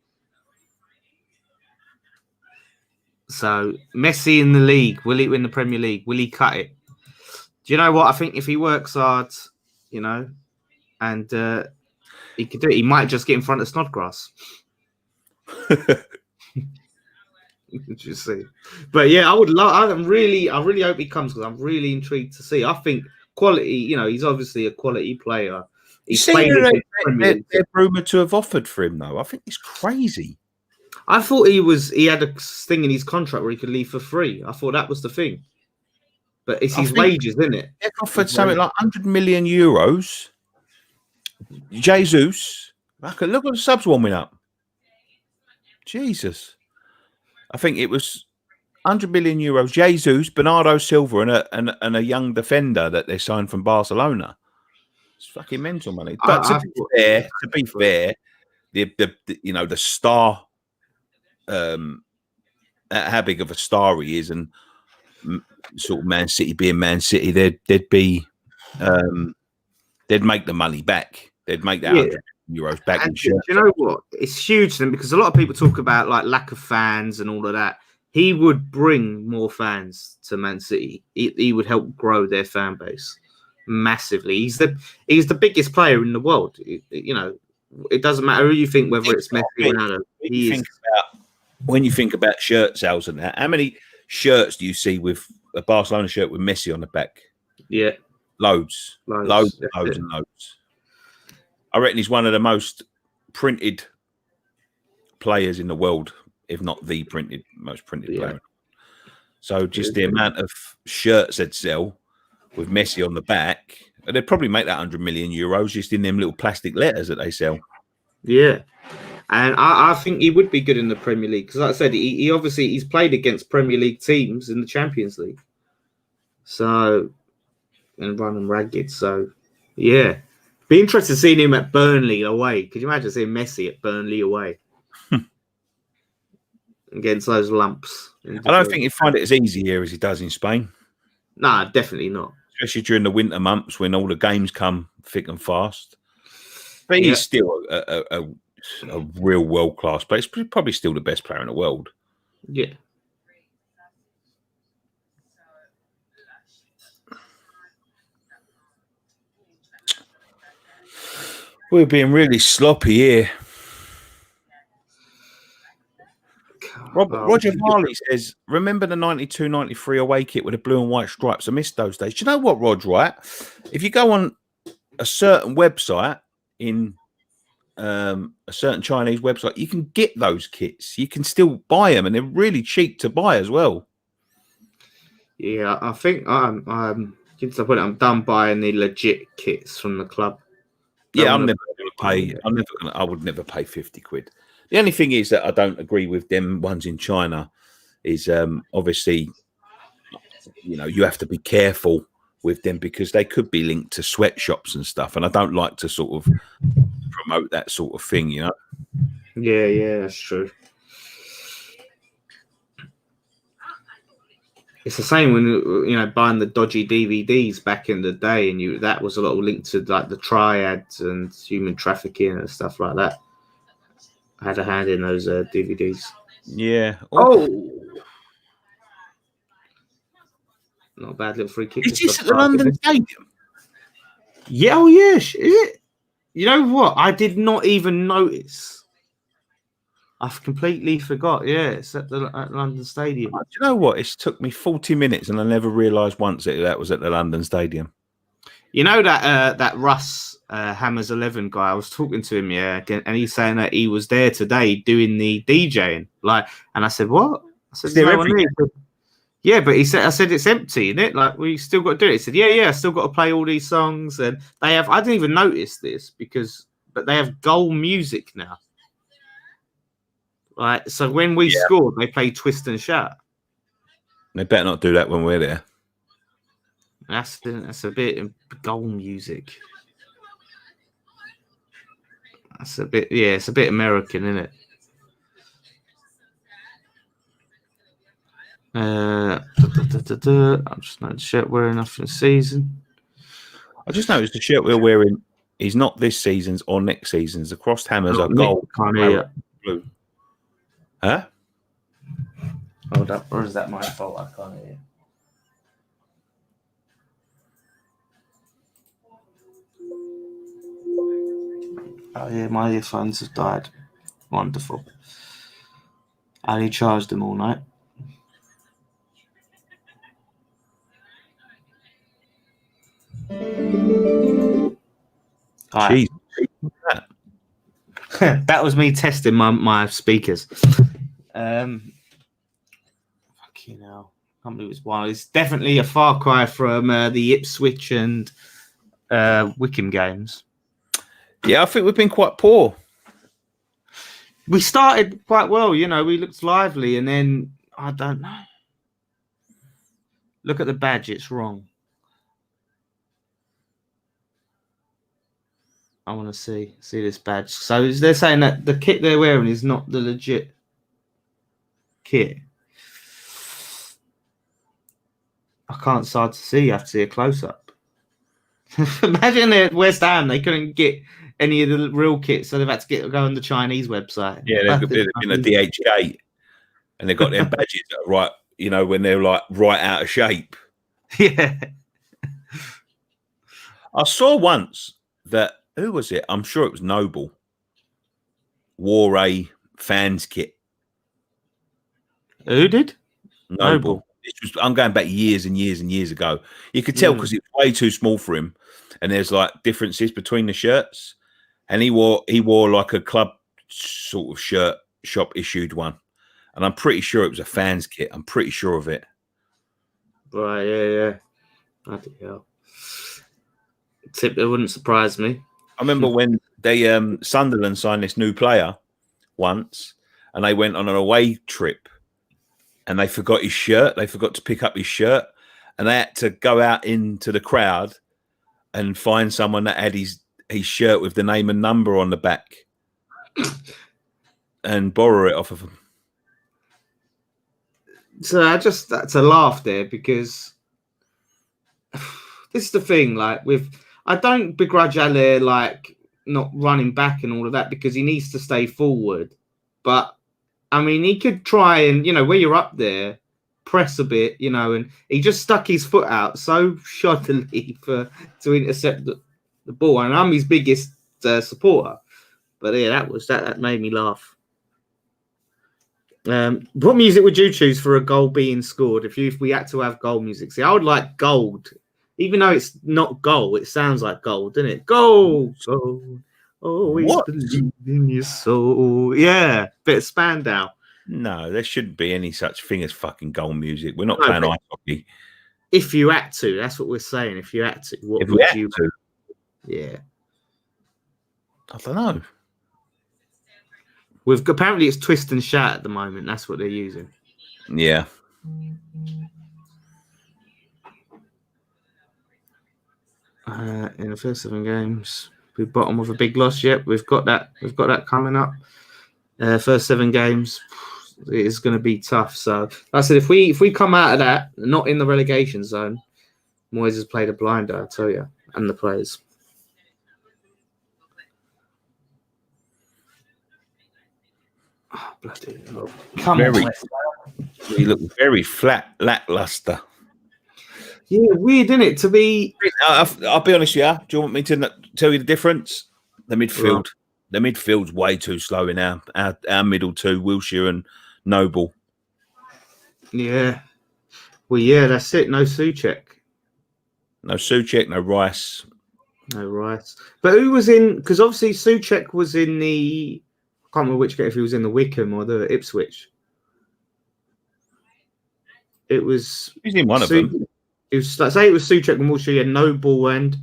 So, Messi in the league. Will he win the Premier League? Will he cut it? Do you know what? I think if he works hard, and he could do it, he might just get in front of Snodgrass. Did you see? But yeah, I would love. I really hope he comes because I'm really intrigued to see. I think quality. He's obviously a quality player. He's played. They're rumored to have offered for him, though. I think it's crazy. I thought he had a thing in his contract where he could leave for free. I thought that was the thing. But it's his wages, isn't it? They've offered something like 100 million euros. Jesus, look at the subs warming up. Jesus. I think it was 100 million euros. Jesus, Bernardo Silva, and a young defender that they signed from Barcelona. It's fucking mental money. But to be fair, the star, how big of a star he is, and sort of Man City being Man City, they'd make the money back. They'd make that 100 euros back. And do you know what? It's huge then, because a lot of people talk about like lack of fans and all of that. He would bring more fans to Man City. He would help grow their fan base massively. He's the biggest player in the world. It doesn't matter who you think, whether it's Messi or Ronaldo. When you think about shirt sales and that, how many shirts do you see with a Barcelona shirt with Messi on the back? Yeah, loads and loads. I reckon he's one of the most printed players in the world, if not the most printed player. So just the amount of shirts they'd sell with Messi on the back, and they'd probably make that 100 million euros just in them little plastic letters that they sell. Yeah. And I think he would be good in the Premier League because, like I said, he obviously he's played against Premier League teams in the Champions League. So, and run them ragged. So, yeah. Be interested seeing him at Burnley away. Could you imagine seeing Messi at Burnley away? Against those lumps. I don't think he'd find it as easy here as he does in Spain. Nah, definitely not. Especially during the winter months when all the games come thick and fast. But he's still a real world-class player. He's probably still the best player in the world. Yeah. We're being really sloppy here. Roger Harley says, remember the 92-93 away kit with the blue and white stripes? I missed those days. Do you know what, Rod, right? If you go on a certain website in a certain Chinese website, you can get those kits. You can still buy them, and they're really cheap to buy as well. Yeah, I think I'm to the point I'm done buying the legit kits from the club. Yeah, I'm never going to pay. I would never pay 50 quid. The only thing is that I don't agree with them ones in China. Is obviously, you have to be careful with them because they could be linked to sweatshops and stuff, and I don't like to sort of promote that sort of thing. Yeah, that's true. It's the same when buying the dodgy DVDs back in the day, and that was a lot linked to like the triads and human trafficking and stuff like that. I had a hand in those DVDs. Yeah. Oh, not a bad little free kick. Is this at the London Stadium? Yeah. Oh, yeah. Is it? You know what? I did not even notice. I've completely forgot. Yeah, it's at London Stadium. Do you know what? It took me 40 minutes, and I never realised once that was at the London Stadium. You know that Russ Hammers 11 guy. I was talking to him, and he's saying that he was there today doing the DJing. And I said, "What?" I said, "No one here." Yeah, but I said it's empty, isn't it? Like we still got to do it. He said, "Yeah, I still got to play all these songs." And they have. I didn't even notice this but they have goal music now. Right, so when we scored, they played Twist and Shout. They better not do that when we're there. That's a bit of goal music. That's a bit, it's a bit American, isn't it? I'm just not the shirt wearing off for the season. I just noticed the shirt we're wearing is not this season's or next season's. The crossed hammers are gold. Blue. Huh? Hold up, or is that my fault? I can't hear. Oh yeah, my earphones have died. Wonderful. I only charged them all night. Jeez. That was me testing my speakers. Fucking hell. I can't believe it's wild. It's definitely a far cry from the Ipswich and Wickham games. Yeah, I think we've been quite poor. We started quite well, we looked lively, and then I don't know. Look at the badge, it's wrong. I want to see this badge. So they're saying that the kit they're wearing is not the legit kit. I can't start to see. You have to see a close up. Imagine at West Ham they couldn't get any of the real kits, so they've had to go on the Chinese website. Yeah, they've been a DHK, and they've got their badges that are right. When they're like right out of shape. Yeah. I saw once that. Who was it? I'm sure it was Noble. Wore a fans kit. Who did? Noble. I'm going back years and years and years ago. You could tell because it's way too small for him, and there's like differences between the shirts. And he wore like a club sort of shirt, shop issued one, and I'm pretty sure it was a fans kit. I'm pretty sure of it. Right? Yeah. Bloody hell. It wouldn't surprise me. I remember when they Sunderland signed this new player once, and they went on an away trip, and they forgot his shirt. They forgot to pick up his shirt, and they had to go out into the crowd and find someone that had his shirt with the name and number on the back and borrow it off of him. So that's a laugh there, because this is the thing, I don't begrudge Ale not running back and all of that, because he needs to stay forward. But I mean, he could try and, where you're up there, press a bit, and he just stuck his foot out so shoddily to intercept the ball. And I'm his biggest supporter. But yeah, that made me laugh. What music would you choose for a goal being scored if we had to have goal music? See, I would like gold, even though it's not goal. It sounds like gold, doesn't it? Gold, gold, always What? believe in your soul. Yeah, bit of Spandau. No, there shouldn't be any such thing as fucking goal music. We're not No, playing but ice hockey. if you had to, that's what we're saying. If you had to, what If we would had you? to, Yeah, I don't know. apparently it's twist and shout at the moment. That's what they're using. Yeah. In the first 7 games, we bottom with a big loss. Yep, we've got that. We've got that coming up. First 7 games, it is going to be tough. So, like I said, if we come out of that, not in the relegation zone, Moyes has played a blinder. I tell you, and the players. Oh, bloody hell. Come on. We look very flat, lackluster. Yeah, weird, isn't it? To be. I'll be honest with you. Do you want me to tell you the difference? The midfield. Right. The midfield's way too slow in our middle two, Wilshere and Noble. Yeah. Well, yeah, that's it. No Souček. No Souček, no Rice. No Rice. But who was in? Because obviously Souček was in the. I can't remember which game, if he was in the Wickham or the Ipswich. It was. He's in one of them. It was, like, say it was Souček and Wilshere, and Noble, and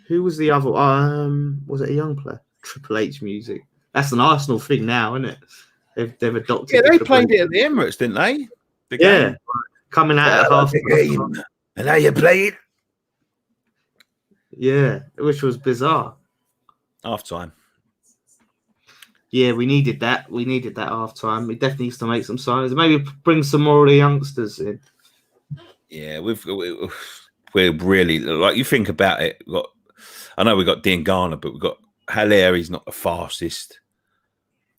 who was the other? Was it a young player? Triple H music. That's an Arsenal thing now, isn't it? They've adopted. Yeah, they played it at the Emirates, didn't they? Yeah, coming out of half the game, and how you play it. Yeah, which was bizarre. Half time. Yeah, we needed that. We needed that half time. We definitely needs to make some signings. Maybe bring some more of the youngsters in. Yeah, we're really, like, you think about it. I know we got Dean Garner, but we've got Haller. He's not the fastest.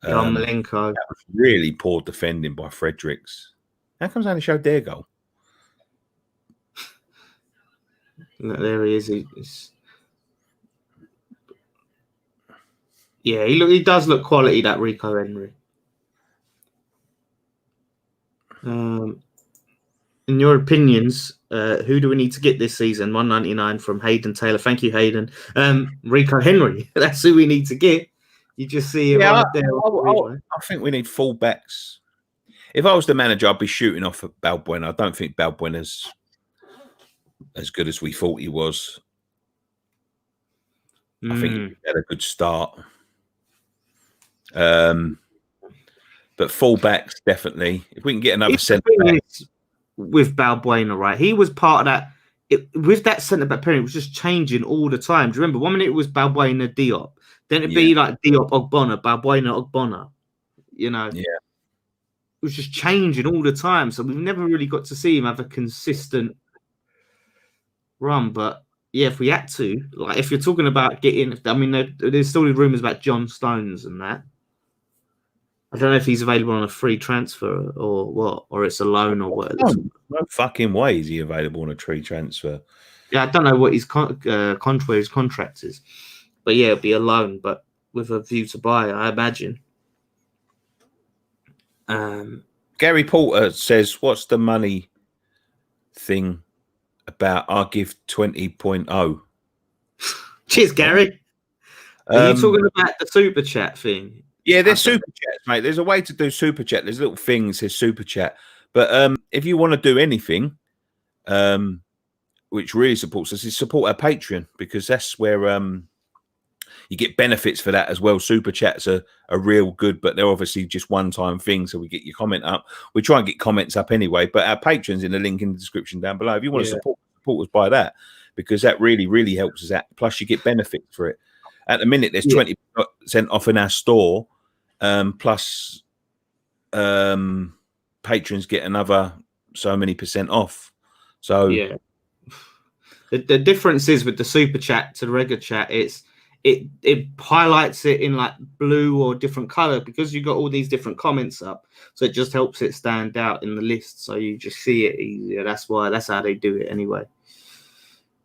Malenko. That was really poor defending by Fredericks. How comes they only showed their goal? No, there he is. Yeah, he does look quality, that Rico Henry. In your opinions, who do we need to get this season? 199 from Hayden Taylor. Thank you, Hayden. Rico Henry. That's who we need to get. You just see him right there. I think we need fullbacks. If I was the manager, I'd be shooting off at Balbuena. I don't think Balbuena's as good as we thought he was. I think he had a good start. But fullbacks, definitely. If we can get another centre back. With Balbuena, right? He was part of that. With that centre back pairing, it was just changing all the time. Do you remember? 1 minute it was Balbuena, Diop. Then it'd be like Diop, Ogbonna, Balbuena, Ogbonna. You know? Yeah. It was just changing all the time. So we've never really got to see him have a consistent run. But yeah, if we had to, like, if you're talking about getting, I mean, there's still rumours about John Stones and that. I don't know if he's available on a free transfer or what, or it's a loan or what. No fucking way is he available on a free transfer. Yeah, I don't know what his contract is, but yeah, it'll be a loan, but with a view to buy, I imagine. Gary Porter says, "What's the money thing about? I'll give 20.0." Cheers, Gary. Are you talking about the super chat thing? Yeah, there's super chats, mate. There's a way to do super chat. There's a little thing that says super chat. But if you want to do anything, which really supports us, is support our Patreon, because that's where you get benefits for that as well. Super chats are real good, but they're obviously just one-time things. So we get your comment up. We try and get comments up anyway. But our Patreon's in the link in the description down below. If you want to support us by that, because that really, really helps us out. Plus, you get benefits for it. At the minute, there's 20% off in our store. Plus patrons get another so many % off. So yeah, the difference is with the super chat to the regular chat, it highlights it in like blue or different color because you got all these different comments up, so it just helps it stand out in the list, so you just see it easier. That's how they do it anyway.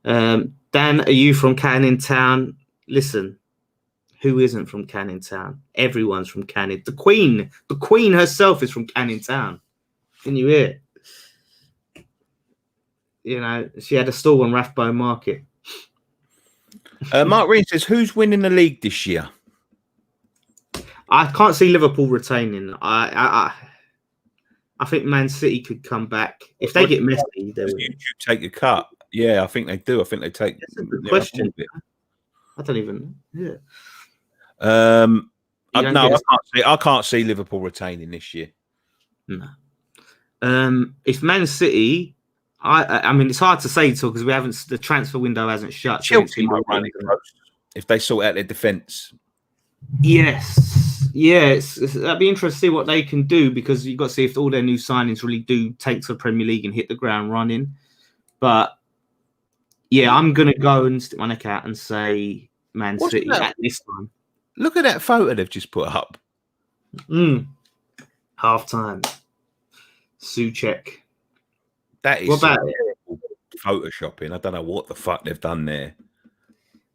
Dan, are you from Canning Town? Listen, Who isn't from Canning Town? Everyone's from Canning. The Queen herself is from Canning Town. Can you hear? You know, she had a stall on Rathbone Market. Mark Reed says, who's winning the league this year? I can't see Liverpool retaining. I think Man City could come back if they get messy. They will. You take a cut. Yeah, I think they do. I think they take. That's a good question. I don't even. Yeah. I can't see Liverpool retaining this year. No. If Man City, I mean, it's hard to say because we haven't. The transfer window hasn't shut. Chelsea might run it close if they sort out their defence. Yes, that'd be interesting to see what they can do because you've got to see if all their new signings really do take to the Premier League and hit the ground running. But yeah, I'm gonna go and stick my neck out and say Man City at this time. Look at that photo they've just put up. Half time. Souček. That is what about photoshopping. I don't know what the fuck they've done there.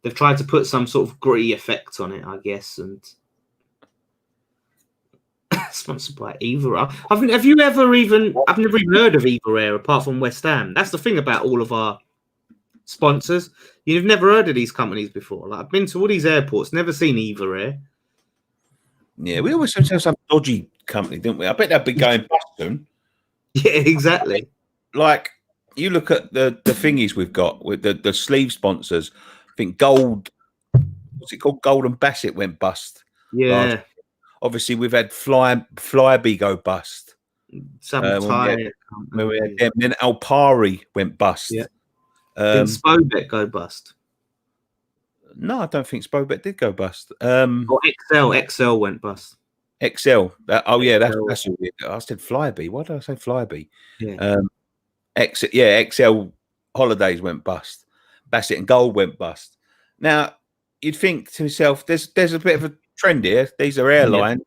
They've tried to put some sort of gritty effect on it, I guess, and sponsored by Eva. I've never even heard of Eva Air apart from West Ham. That's the thing about all of our sponsors. You've never heard of these companies before. Like I've been to all these airports, never seen Eva Air. Yeah, we always have some dodgy company, didn't we? I bet they'll be going bust soon. Yeah, exactly. Like you look at the thingies we've got with the sleeve sponsors. I think Gold, what's it called? Gold and Bassett went bust. Yeah. Obviously, we've had Flyby go bust. Some then Alpari went bust. Yeah. Did Spobet go bust? No, I don't think Spobet did go bust. Or XL went bust. XL. That's weird. I said Flyby. Why did I say Flyby? Yeah. XL Holidays went bust. Bassett and Gold went bust. Now, you'd think to yourself, there's a bit of a trend here. These are airlines,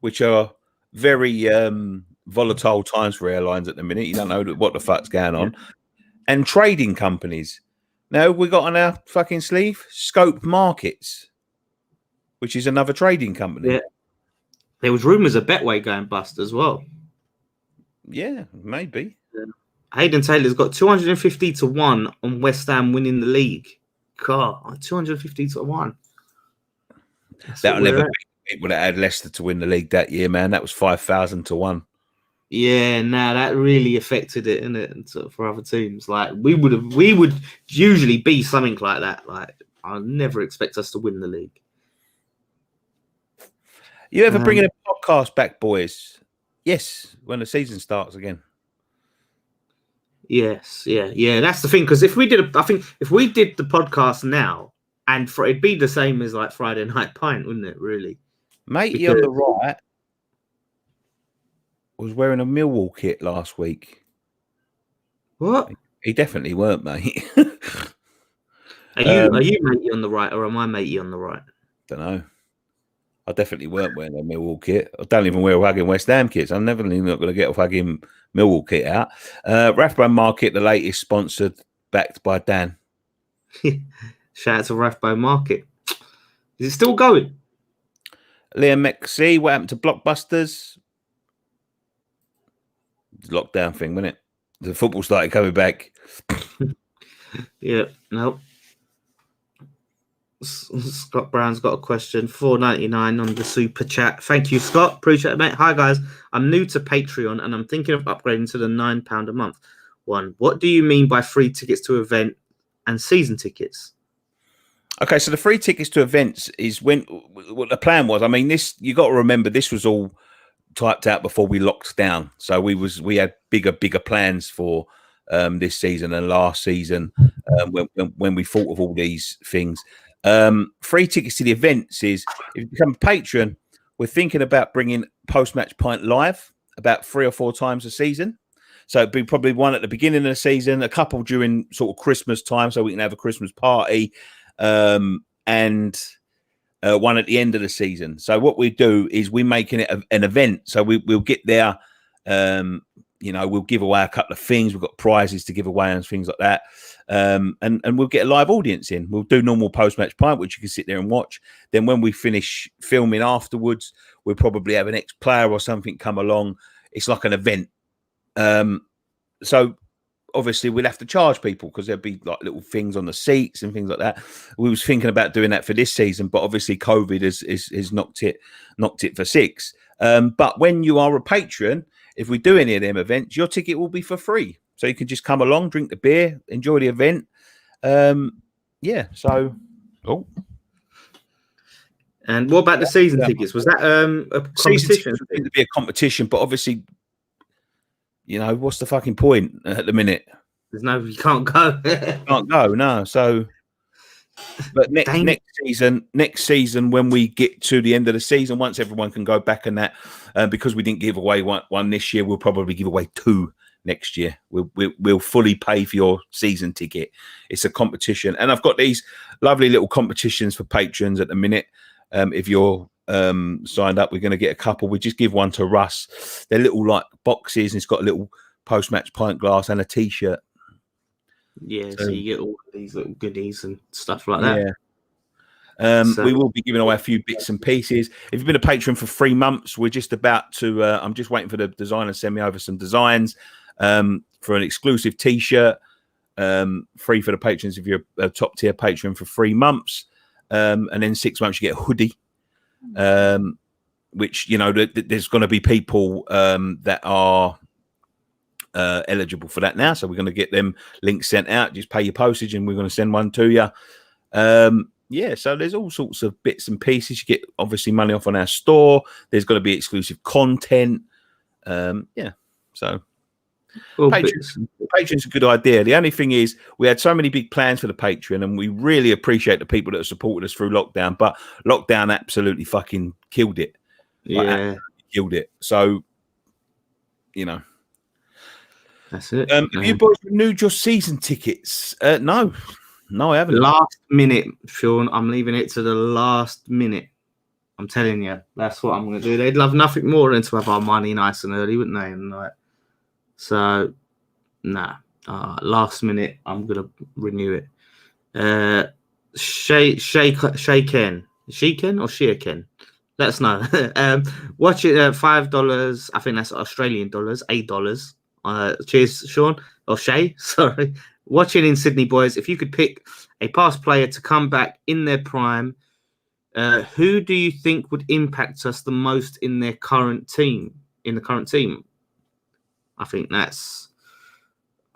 which are very volatile times for airlines at the minute. You don't know what the fuck's going on. And trading companies. Now, we got on our fucking sleeve Scope Markets, which is another trading company. Yeah. There was rumours of Betway going bust as well. Yeah, maybe. Yeah. Hayden Taylor's got 250 to 1 on West Ham winning the league. God, 250 to 1. That'll never be. It would have had Leicester to win the league that year, man. That was 5,000 to 1. Yeah, that really affected it, innit? And for other teams, like we would usually be something like that. Like I'll never expect us to win the league. You ever bring in a podcast back, boys? Yes, when the season starts again. Yes, yeah. That's the thing because if we did the podcast now, and it'd be the same as like Friday Night Pint, wouldn't it? Really, matey on the right was wearing a Millwall kit last week. What? He definitely weren't, mate. Are you matey on the right, or am I matey on the right? Don't know. I definitely weren't wearing a Millwall kit. I don't even wear fucking West Ham kits. I'm never not going to get a fucking Millwall kit out. Rathbone Market, the latest, sponsored, backed by Dan. Shout out to Rathbone Market. Is it still going? Liam McC, what happened to Blockbusters? Lockdown thing, wasn't it? The football started coming back. Yeah, nope. Scott Brown's got a question. $4.99 on the super chat. Thank you, Scott. Appreciate it, mate. Hi, guys. I'm new to Patreon and I'm thinking of upgrading to the £9 a month one. What do you mean by free tickets to event and season tickets? Okay, so the free tickets to events is what the plan was. I mean, this you got to remember this was all typed out before we locked down. So we had bigger plans for this season and last season when we thought of all these things. Free tickets to the events is if you become a patron, we're thinking about bringing post-match pint live about 3 or 4 times a season. So it'd be probably one at the beginning of the season, a couple during sort of Christmas time, so we can have a Christmas party, and one at the end of the season. So what we do is we're making it an event. So we'll get there we'll give away a couple of things. We've got prizes to give away and things like that. And we'll get a live audience in. We'll do normal post-match pint, which you can sit there and watch. Then when we finish filming afterwards, we'll probably have an ex-player or something come along. It's like an event. So obviously we'll have to charge people because there'll be like little things on the seats and things like that. We was thinking about doing that for this season, but obviously COVID has knocked it for six. But when you are a patron, if we do any of them events, your ticket will be for free. So you can just come along, drink the beer, enjoy the event. So. Oh. And what about the season tickets? Was that a competition? Season to be a competition, but obviously, what's the fucking point at the minute? You can't go. Can't go, no. So, but next season, when we get to the end of the season, once everyone can go back and that, because we didn't give away one this year, we'll probably give away 2 next year. We'll fully pay for your season ticket. It's a competition, and I've got these lovely little competitions for patrons at the minute. If you're signed up, we're going to get a couple. We just give one to Russ. They're little like boxes, and it's got a little post-match pint glass and a T-shirt. Yeah, so you get all these little goodies and stuff like that. Yeah. We will be giving away a few bits and pieces. If you've been a patron for 3 months, we're just about to. I'm just waiting for the designer to send me over some designs for an exclusive T-shirt, free for the patrons if you're a top tier patron for 3 months. And then 6 months you get a hoodie, which there's going to be people that are eligible for that now, so we're going to get them links sent out. Just pay your postage and we're going to send one to you. So there's all sorts of bits and pieces. You get obviously money off on our store. There's going to be exclusive content. So Patreon's a good idea. The only thing is we had so many big plans for the Patreon, and we really appreciate the people that have supported us through lockdown, but lockdown absolutely fucking killed it. Killed it. So that's it. Have you boys renewed your season tickets? No, I haven't. Last minute, Sean. I'm leaving it to the last minute. I'm telling you, that's what I'm going to do. They'd love nothing more than to have our money nice and early, wouldn't they? And so, last minute, I'm going to renew it. Shay Ken or Shia Ken? Let us know. Watch it at $5. I think that's Australian dollars, $8. Cheers, Sean or Shay. Sorry. Watching in Sydney, boys. If you could pick a past player to come back in their prime, who do you think would impact us the most in their current team? I think that's,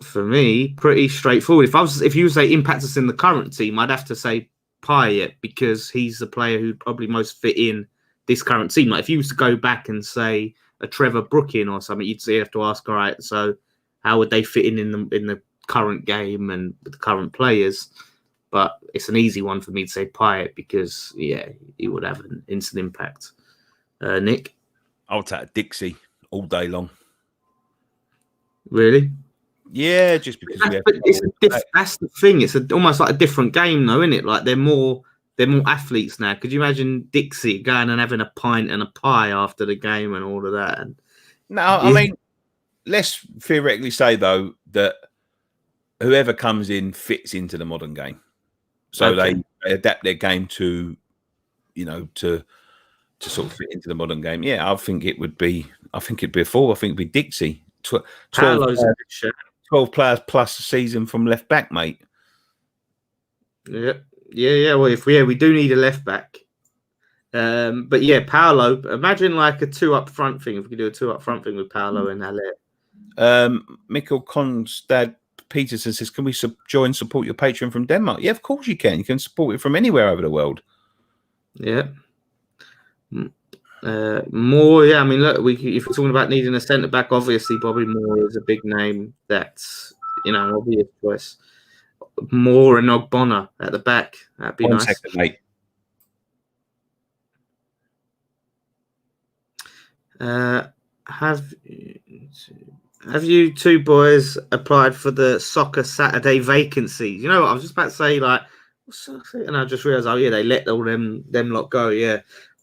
for me, pretty straightforward. If you say impact us in the current team, I'd have to say Payet, because he's the player who'd probably most fit in this current team. Like if you was to go back and say a Trevor Brooking or something, you'd have to ask, all right, so how would they fit in the current game and with the current players? But it's an easy one for me to say Payet because, he would have an instant impact. Nick? I'll take Dixie all day long. Really? Yeah, just because that's the thing. It's almost like a different game, though, isn't it? Like they're more athletes now. Could you imagine Dixie going and having a pint and a pie after the game and all of that? And I mean, let's theoretically say though that whoever comes in fits into the modern game, so they adapt their game to sort of fit into the modern game. Yeah, I think it'd be a four. I think it'd be Dixie. 12 players plus a season from left back, mate. Yeah. Well, we do need a left back. But Paolo. Imagine like a 2 up front thing. If we could do a 2 up front thing with Paolo and Haller. Mikkel Konstad Peterson says, "Can we support your Patreon from Denmark?" Yeah, of course you can. You can support it from anywhere over the world. Yeah. Moore, I mean, look, if we're talking about needing a centre back, obviously Bobby Moore is a big name. That's obvious choice. Moore and Ogbonna at the back. That'd be nice. 1 second, mate. Have you two boys applied for the Soccer Saturday vacancies? You know what I was just about to say, like, and I just realised, they let all them lot go. Yeah.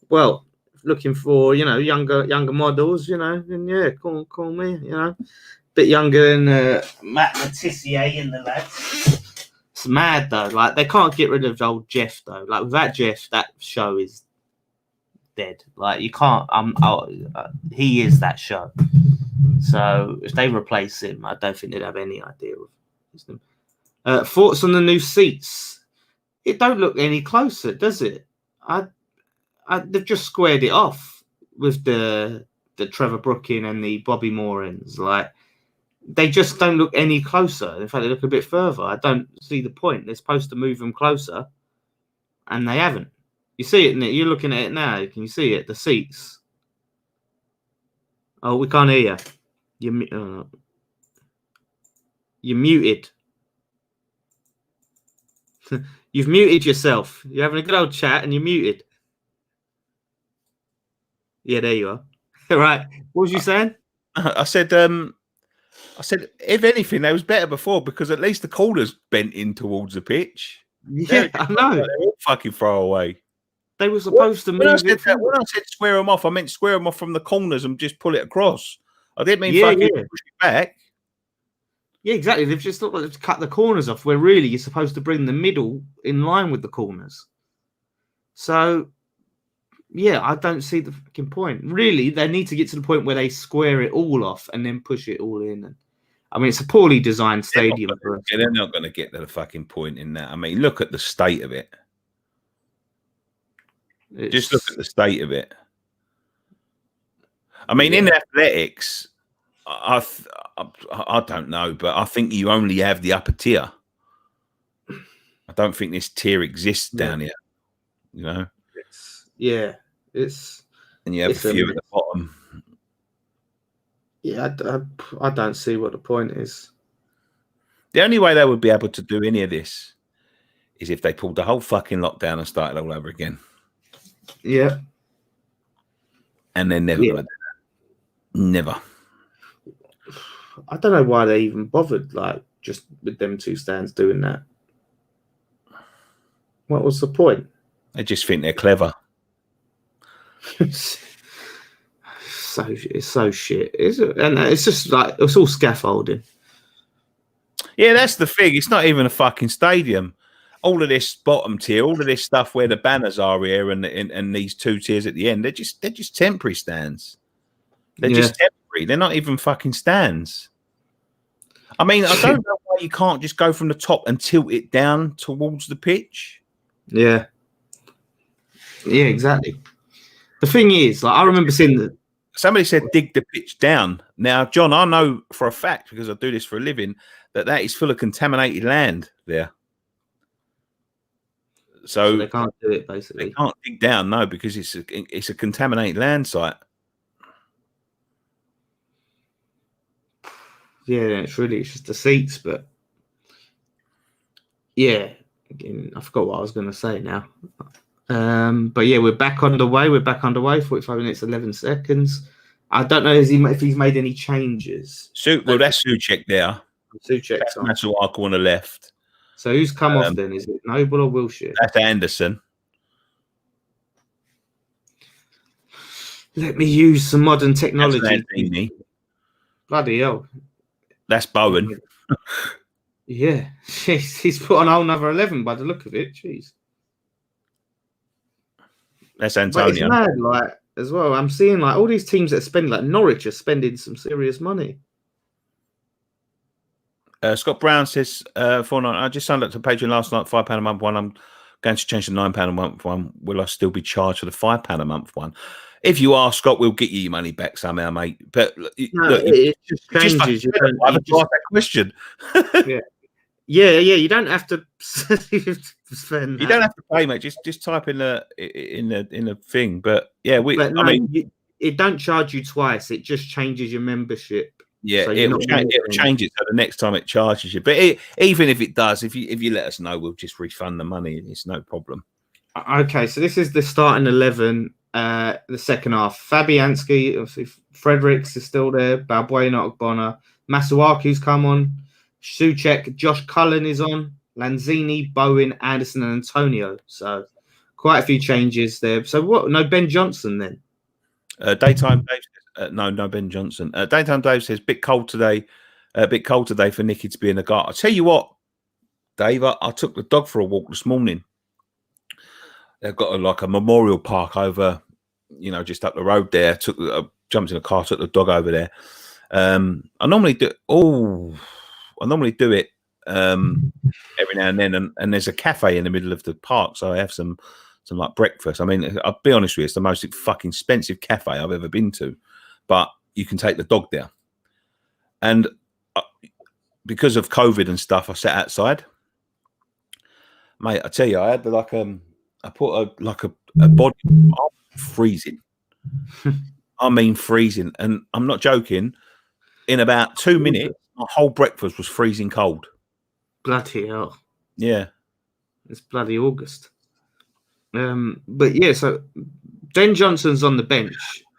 Well, looking for, younger models, and yeah, call me, bit younger than Matt Letitia and the lads. It's mad though. Like they can't get rid of old Jeff though. Like without Jeff, that show is dead. Like you can't. He is that show. So if they replace him, I don't think they'd have any idea of him. Thoughts on the new seats? It don't look any closer, does it? They've just squared it off with the Trevor Brooking and the Bobby Moorens. Like they just don't look any closer. In fact, they look a bit further. I don't see the point. They're supposed to move them closer, and they haven't. You see it, Nick? You're looking at it now. Can you see it? The seats. Oh, we can't hear you. You're muted. You've muted yourself. You're having a good old chat and you're muted. Yeah, there you are. Right. What was you saying? I said, if anything, they was better before because at least the corners bent in towards the pitch. Yeah, I know. They're all fucking far away. They were supposed to move it. When I said square them off, I meant square them off from the corners and just pull it across. I didn't mean push it back. Yeah, exactly. They've just thought to cut the corners off where really you're supposed to bring the middle in line with the corners. So, yeah, I don't see the fucking point. Really, they need to get to the point where they square it all off and then push it all in. I mean, it's a poorly designed stadium. They're not going to get to the fucking point in that. I mean, look at the state of it. Just look at the state of it. I mean, in athletics, I don't know, but I think you only have the upper tier. I don't think this tier exists down here. You know? And you have a few at the bottom. Yeah, I don't see what the point is. The only way they would be able to do any of this is if they pulled the whole fucking lockdown and started all over again. Yeah. And they're never going to do that. Never. I don't know why they even bothered, like, just with them two stands doing that. What was the point? They just think they're clever. It's so shit. And it's just like, it's all scaffolding. Yeah, that's the thing. It's not even a fucking stadium. All of this bottom tier, all of this stuff where the banners are here and these two tiers at the end, they're just temporary stands. They're just temporary. They're not even fucking stands. I mean, I don't know why you can't just go from the top and tilt it down towards the pitch. Yeah. Yeah, exactly. The thing is, like, I remember seeing somebody said dig the pitch down. Now, John, I know for a fact, because I do this for a living, that is full of contaminated land there. So they can't do it, basically. They can't dig down, no, because it's a contaminated land site. Yeah, it's just the seats, but yeah, again, I forgot what I was going to say now. But yeah, we're back underway. 45 minutes, 11 seconds. I don't know if he's made any changes. Well, that's Souček there. Souček's on. That's Masuaku on the left. So who's come off then? Is it Noble or Wilshere? That's Anderson. Let me use some modern technology. That's Bloody hell. That's Bowen. Yeah. He's put on a whole another 11 by the look of it. Jeez. That's Antonio. But it's mad, like, as well. I'm seeing like all these teams that spend, like Norwich are spending some serious money. Scott Brown says, I just signed up to Patreon last night, £5 a month one. I'm going to change to £9 a month one. Will I still be charged for the £5 a month one? If you are, Scott, we'll get you your money back somehow, mate. But look, it just changes. I asked that question. Yeah. You don't have to spend. You don't have to pay, mate. Just type in the thing. But yeah, it don't charge you twice. It just changes your membership. Yeah, so it'll change it so the next time it charges you. But even if it does, if you let us know, we'll just refund the money. It's no problem. Okay, so this is the starting 11. The second half. Fabianski, Fredericks is still there. Balbuena, Ogbonna, Masuaku's come on. Souček, Josh Cullen is on. Lanzini, Bowen, Anderson, and Antonio. So quite a few changes there. So what? No Ben Johnson then. Daytime Dave says, no, Ben Johnson. Daytime Dave says, bit cold today for Nicky to be in the garden. I'll tell you what, Dave, I took the dog for a walk this morning. They've got a memorial park over, just up the road there. Jumped in a car, took the dog over there. I normally do it every now and then, and there's a cafe in the middle of the park, so I have some like breakfast. I mean, I'll be honest with you, it's the most fucking expensive cafe I've ever been to, but you can take the dog there. And because of COVID and stuff, I sat outside, mate. I tell you, I had I put a body freezing. I mean, freezing, and I'm not joking. In about 2 minutes, my whole breakfast was freezing cold. Bloody hell! Yeah, it's bloody August. But yeah, so Ben Johnson's on the bench,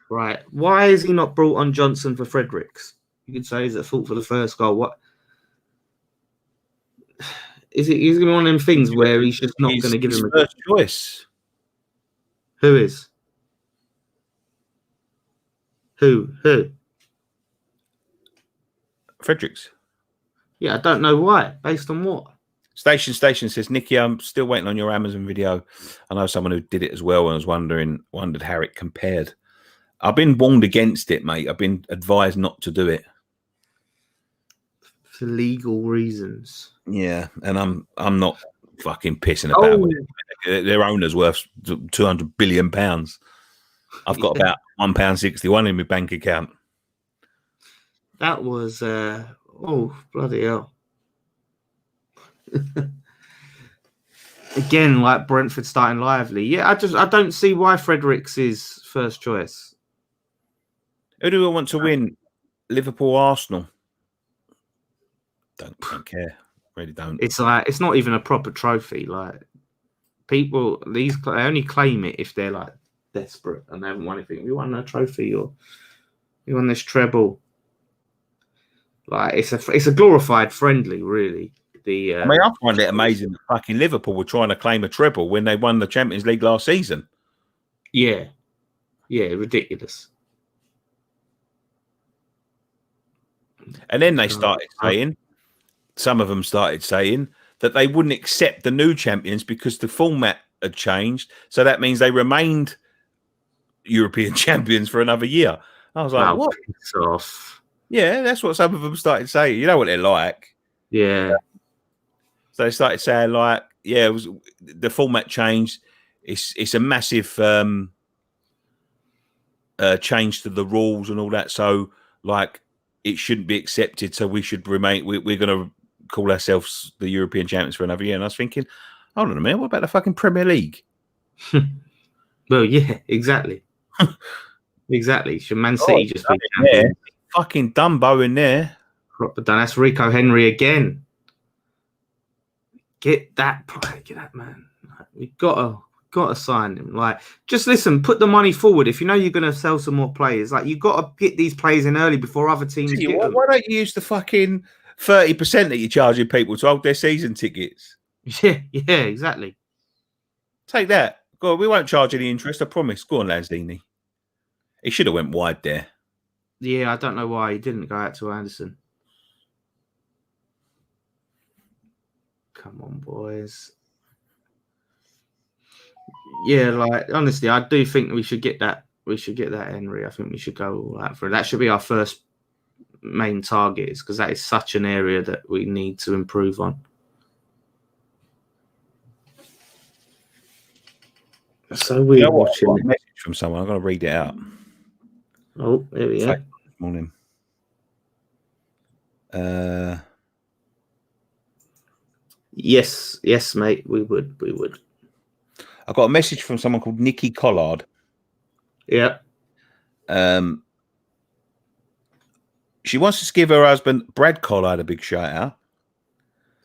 right? Why is he not brought on Johnson for Fredericks? You could say he's at fault for the first goal. What is it? He's going to be one of them things where he's just not going to give him a first choice. Who is? Who? Fredericks. Yeah, I don't know why. Based on what? Station says, Nicky, I'm still waiting on your Amazon video. I know someone who did it as well and was wondered how it compared. I've been warned against it, mate. I've been advised not to do it for legal reasons. Yeah, and I'm not fucking pissing about with it. Their owner's worth £200 billion. I've got about £1.61 in my bank account. That was bloody hell. Again, like Brentford starting lively. Yeah, I don't see why Fredericks is first choice. Who do we want to win? Liverpool, Arsenal. Don't care. Really don't. It's like it's not even a proper trophy. Like people, they only claim it if they're like desperate and they haven't won anything. We won a trophy or we won this treble. Like it's a glorified friendly, really. I find it amazing that fucking Liverpool were trying to claim a treble when they won the Champions League last season. Yeah, ridiculous. And then they some of them started saying that they wouldn't accept the new champions because the format had changed. So that means they remained European champions for another year. I was like, what? Piss off. Yeah, that's what some of them started saying. You know what they're like. Yeah. So they started saying like, yeah, it was the format changed. It's a massive change to the rules and all that. So like, it shouldn't be accepted. So we should remain. We're going to call ourselves the European champions for another year. And I was thinking, hold on a minute, what about the fucking Premier League? Well, yeah, exactly. Exactly. Should Man City just be champions? Fucking Dumbo in there. Proper done. That's Rico Henry again. Get that man. We gotta sign him. Like, just listen, put the money forward. If you know you're gonna sell some more players, like you gotta get these players in early before other teams get them. Why don't you use the fucking 30% that you're charging people to hold their season tickets? Yeah, exactly. Take that. Go on, we won't charge any interest, I promise. Go on, Lanzini. He should have went wide there. Yeah, I don't know why he didn't go out to Anderson. Come on, boys. Yeah, like honestly, I do think that we should get that. We should get that Henry. I think we should go all out for it. That should be our first main target, because that is such an area that we need to improve on. So we're watching a message from someone. I'm going to read it out. Oh, there we go. Morning. Yes, mate. We would. I got a message from someone called Nikki Collard. Yeah. She wants to give her husband Brad Collard a big shout out.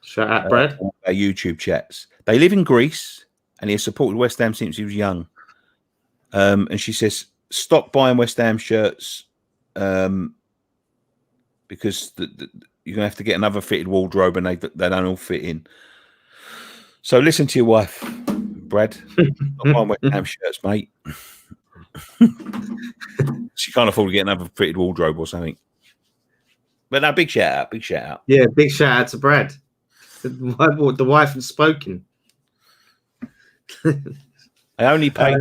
Shout out, Brad. Our YouTube chats. They live in Greece, and he has supported West Ham since he was young. And she says, stop buying West Ham shirts, because you're gonna have to get another fitted wardrobe, and they don't all fit in. So listen to your wife, Brad. Stop buying West Ham shirts, mate. She can't afford to get another fitted wardrobe or something. But no, big shout out, big shout out. Yeah, big shout out to Brad. The wife has spoken. I only paid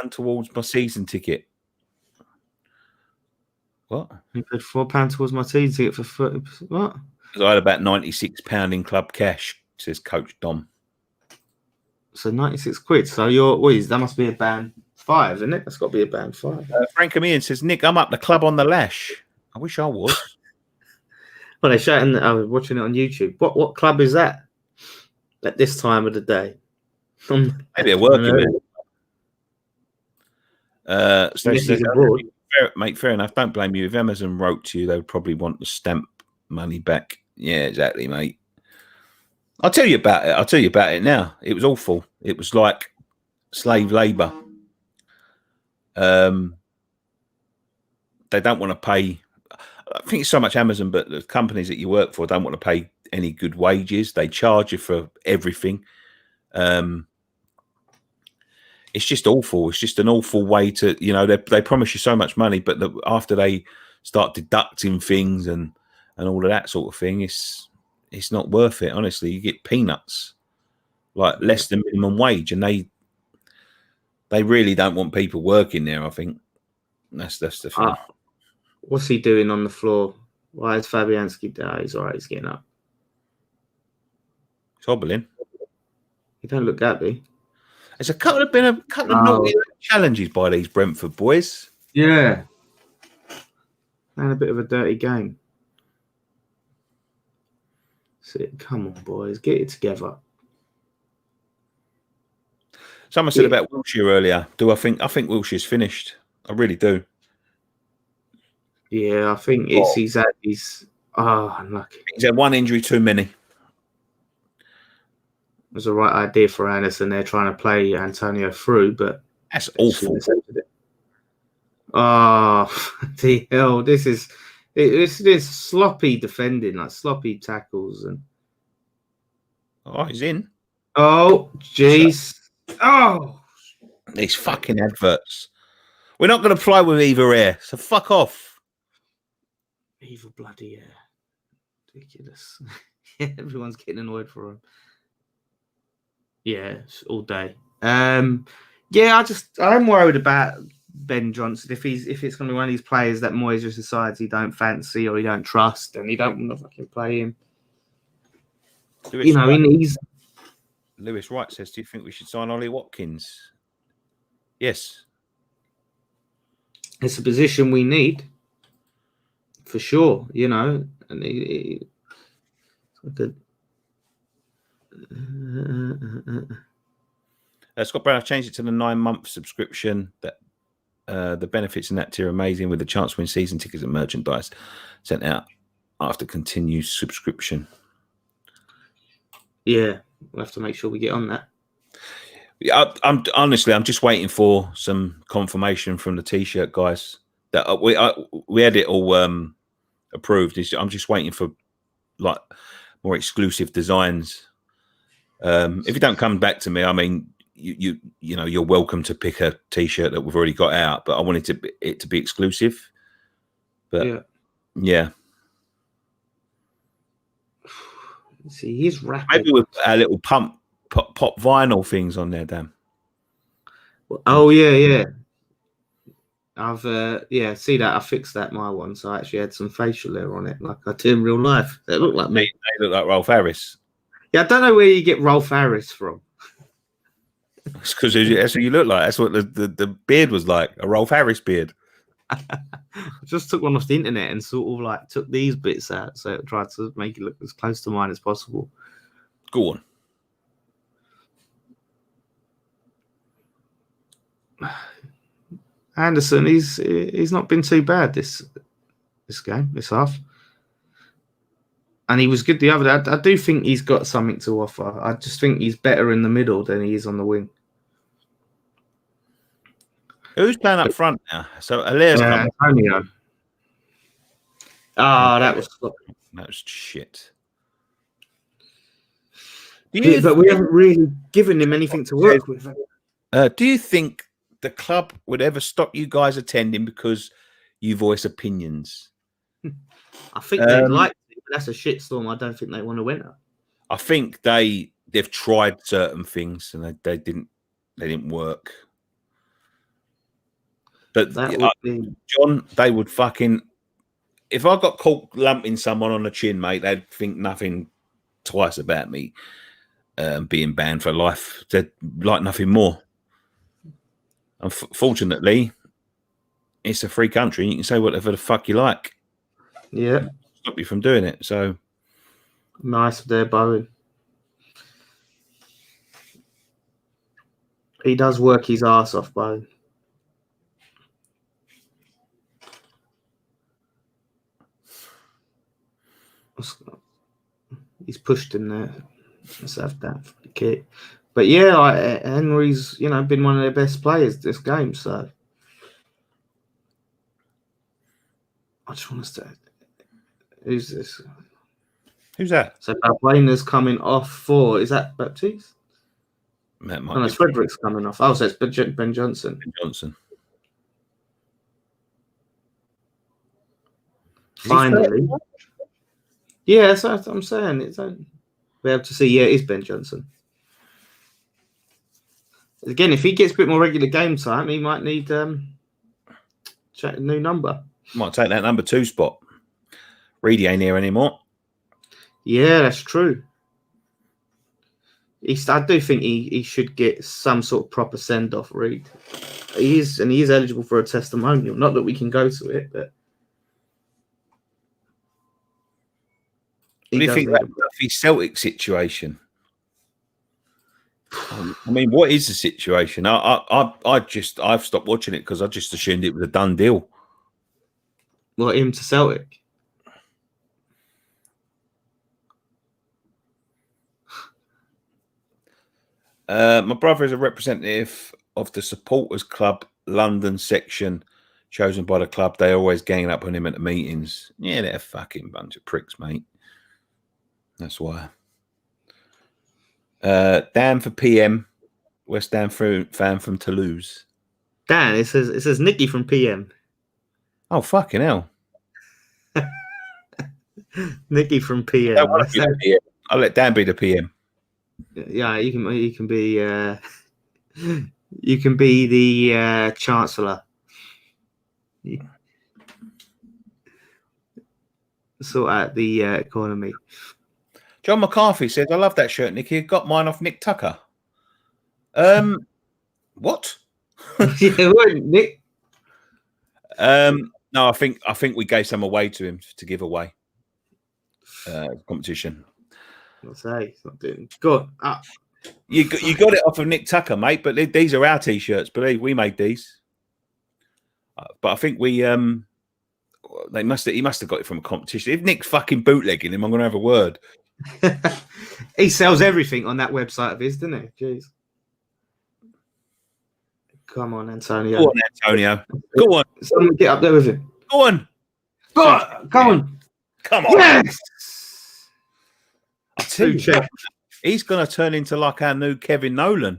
£4 towards my season ticket. What? You paid £4 towards my season ticket for what? Because I had about £96 in club cash, says Coach Dom. So 96 quid. So that must be a band 5, isn't it? That's got to be a band 5. Frank Amian says, Nick, I'm up the club on the lash. I wish I was. Well, they're shouting. I was watching it on YouTube. What club is that at this time of the day? Maybe a working man. Mate, fair enough. Don't blame you. If Amazon wrote to you, they would probably want the stamp money back. Yeah, exactly, mate. I'll tell you about it now. It was awful. It was like slave labour. They don't want to pay. I think it's so much Amazon, but the companies that you work for don't want to pay any good wages. They charge you for everything. It's just awful. It's just an awful way to, they promise you so much money, but after they start deducting things and all of that sort of thing, it's not worth it. Honestly, you get peanuts, like less than minimum wage, and they really don't want people working there. I think that's the thing. What's he doing on the floor? Why is Fabianski there? He's all right. He's getting up. He's hobbling. He don't look happy. There's been a couple of naughty challenges by these Brentford boys. Yeah. And a bit of a dirty game. Come on, boys. Get it together. Someone said about Wilshere earlier. I think Wilshere's finished. I really do. Yeah, I think he's unlucky. He's had one injury too many. It was the right idea for Anderson. They're trying to play Antonio through, but that's awful. Oh, the hell! This is sloppy defending, like sloppy tackles, and he's in. Oh, jeez! Oh, these fucking adverts. We're not going to fly with either air, so fuck off. Either bloody air, ridiculous. Everyone's getting annoyed for him. Yeah, all day. I'm worried about Ben Johnson. If it's going to be one of these players that Moyes just decides he don't fancy or he don't trust, and he don't want to fucking play him. Lewis Wright says, "Do you think we should sign Ollie Watkins?" Yes, it's a position we need for sure. And he good. Scott Brown, I've changed it to the 9-month subscription. That the benefits in that tier are amazing, with the chance to win season tickets and merchandise sent out after continued subscription. Yeah, we'll have to make sure we get on that. Yeah, I'm just waiting for some confirmation from the T-shirt guys that we had it all approved. I'm just waiting for like more exclusive designs. If you don't come back to me, I mean, you're welcome to pick a T-shirt that we've already got out, but I wanted it to be exclusive. But yeah. See, he's rapid. Maybe with a little pop vinyl things on there, Dan. Oh yeah. I've see that I fixed that my one, so I actually had some facial hair on it, like I do in real life. They look like me. They look like Rolf Harris. Yeah, I don't know where you get Rolf Harris from. It's because that's what you look like. That's what the beard was like, a Rolf Harris beard. I just took one off the internet and sort of like took these bits out, so I tried to make it look as close to mine as possible. Go on. Anderson, he's not been too bad this game, this half. And he was good the other day. I do think he's got something to offer. I just think he's better in the middle than he is on the wing. Who's playing up front now? So Alia's Antonio. That was shit. But we haven't really given him anything to work with. Do you think the club would ever stop you guys attending because you voice opinions. I think they'd like to, but that's a shitstorm. I don't think they want to win it. I think they've tried certain things and they didn't work. But John, they would fucking, if I got caught lumping someone on the chin, mate, they'd think nothing twice about me being banned for life. They'd like nothing more. Unfortunately, it's a free country and you can say whatever the fuck you like. Yeah. Stop you from doing it. So nice of their Bowen. He does work his ass off, Bowen. He's pushed in there. Let's have that for the kick. But yeah, Henry's been one of their best players this game. So I just want to say, who's this? Who's that? So Balbuena's coming off for. Is that Baptiste? No, it's Frederick's coming off. Oh, so it's Ben Johnson. Ben Johnson. Finally. Yeah, that's what I'm saying. We have to see. Yeah, it is Ben Johnson. Again, if he gets a bit more regular game time, he might need a new number. Might take that number 2 spot. Reedy ain't here anymore. Yeah, that's true. I do think he should get some sort of proper send off. Reed, he is eligible for a testimonial. Not that we can go to it, but. What do you think about the Celtic situation? I mean, what is the situation? I've stopped watching it because I just assumed it was a done deal. Well, him to Celtic. My brother is a representative of the Supporters Club London section chosen by the club. They always gang up on him at the meetings. Yeah, they're a fucking bunch of pricks, mate. That's why. Dan for PM, West Ham fan from Toulouse. Dan, it says Nicky from PM. Oh, fucking hell. Nicky from PM. I'll let Dan be the PM. Yeah, you can be you can be the Chancellor. Sort out the economy. John McCarthy says, I love that shirt, Nicky. Got mine off Nick Tucker. What? Yeah, Nick. No, I think we gave some away to him to give away. Competition. I'll say it's not doing good. You got it off of Nick Tucker, mate. But these are our t-shirts. Believe we made these. But I think he must have got it from a competition. If Nick's fucking bootlegging him, I'm gonna have a word. He sells everything on that website of his, doesn't he? Jeez. Come on, Antonio. Go on, Antonio. Go on. Someone get up there with him. Go on. Go on. Come on. Come on. Yes. I tell you, he's going to turn into like our new Kevin Nolan.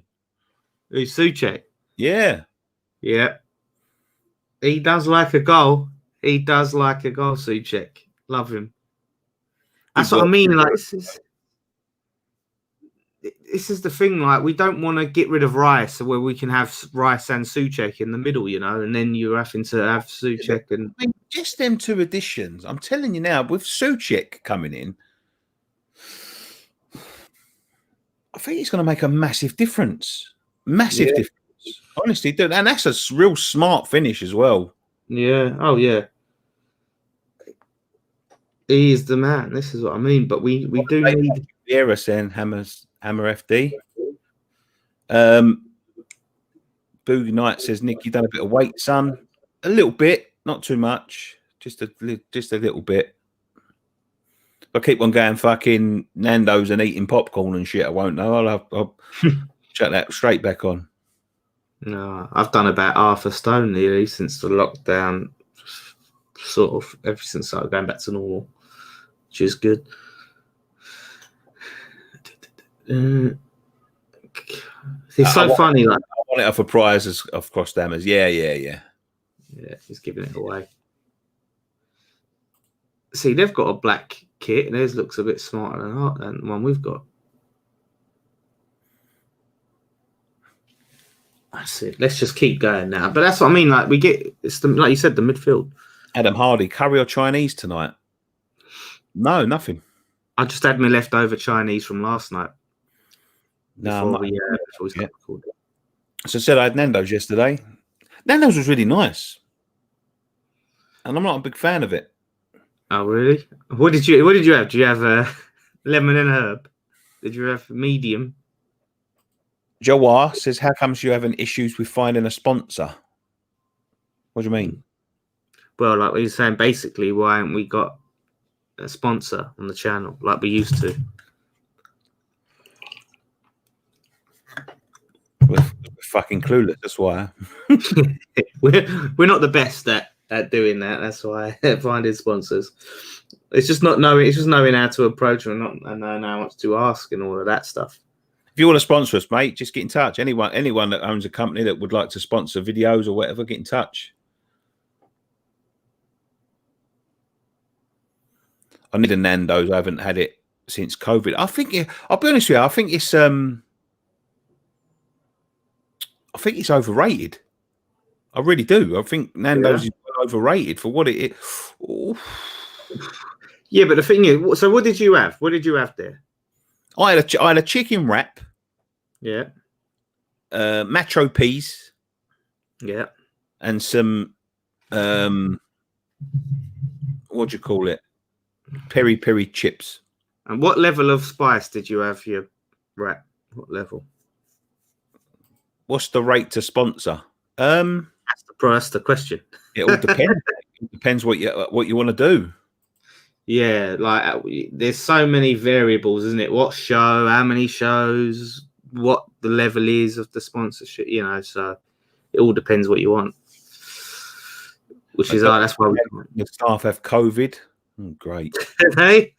Who's Souček? Yeah. Yeah. He does like a goal. Souček. Love him. That's what I mean. Like, this is the thing. Like, we don't want to get rid of Rice, where we can have Rice and Souček in the middle, and then you're having to have Souček and just them 2 additions. I'm telling you now, with Souček coming in, I think he's going to make a massive difference. Massive difference. Honestly, and that's a real smart finish as well. Yeah. Oh, yeah. He is the man. This is what I mean. But we do need. Vieira saying Hammer FD. Boogie Knight says, Nick, you done a bit of weight, son. A little bit, not too much. Just a little bit. If I keep on going fucking Nando's and eating popcorn and shit, I won't know. I'll shut that straight back on. No, I've done about half a stone nearly since the lockdown. Sort of ever since I started going back to normal, which is good. It's so funny. Like, I Want it off a prize of cross dammers. Yeah. Yeah, he's giving it away. See, they've got a black kit, and theirs looks a bit smarter than the one we've got. That's it. Let's just keep going now. But that's what I mean. Like we get, like you said, the midfield. Adam Hardy, curry or Chinese tonight? No, nothing. I just had my leftover Chinese from last night. No, before we started recording. As I said, I had Nando's yesterday. Nando's was really nice, and I'm not a big fan of it. Oh, really? What did you have? Did you have lemon and herb? Did you have medium? Jawar says, how comes you having issues with finding a sponsor? What do you mean? Well, like we were saying, basically, why haven't we got a sponsor on the channel like we used to? We're fucking clueless, that's why. we're not the best at doing that. That's why finding sponsors. It's just not knowing. It's just knowing how to approach them and knowing how much to ask and all of that stuff. If you want to sponsor us, mate, just get in touch. Anyone that owns a company that would like to sponsor videos or whatever, get in touch. I need a Nando's. I haven't had it since COVID. I think I'll be honest with you. I think it's overrated. I really do. I think Nando's is well overrated for what it is. Yeah, but the thing is, so what did you have? What did you have there? I had a chicken wrap. Yeah. Macho peas. Yeah. And some what do you call it? Peri peri chips. And what level of spice did you have your wrap? What level? What's the rate to sponsor? That's the question. It all depends. It depends what you want to do. Yeah, like there's so many variables, isn't it? What show, how many shows, what the level is of the sponsorship, so it all depends what you want. Which is that's why the staff have COVID. Oh, great. Hey,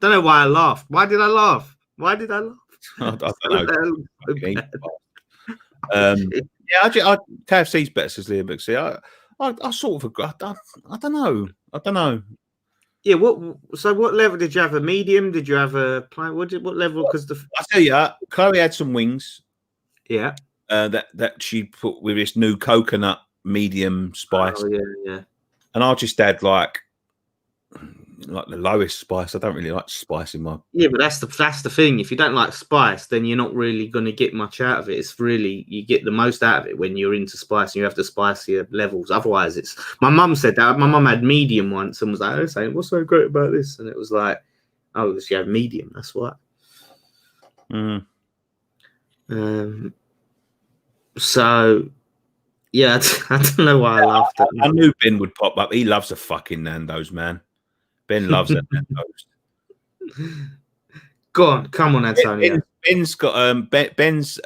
don't know why I laughed. Why did I laugh? I don't know. Yeah, KFC's better, says Liam Bixie. I sort of I don't know. Yeah, what level did you have? A medium? Did you have a what level? Because I tell you, Chloe had some wings. Yeah. That she put with this new coconut medium spice. Oh, yeah. And I just had like the lowest spice. I don't really like spice in my. Yeah, but that's the thing. If you don't like spice, then you're not really going to get much out of it. It's really, you get the most out of it when you're into spice and you have the spicier levels. Otherwise, it's. My mum said that. My mum had medium once and was like, "Oh, saying what's so great about this?" And it was like, "Oh, she had medium. That's why." So, yeah, I don't know why I laughed at I knew Ben would pop up. He loves a fucking Nando's, man. Ben loves a Nando's. Go on, come on, Antonio. Ben's got Ben's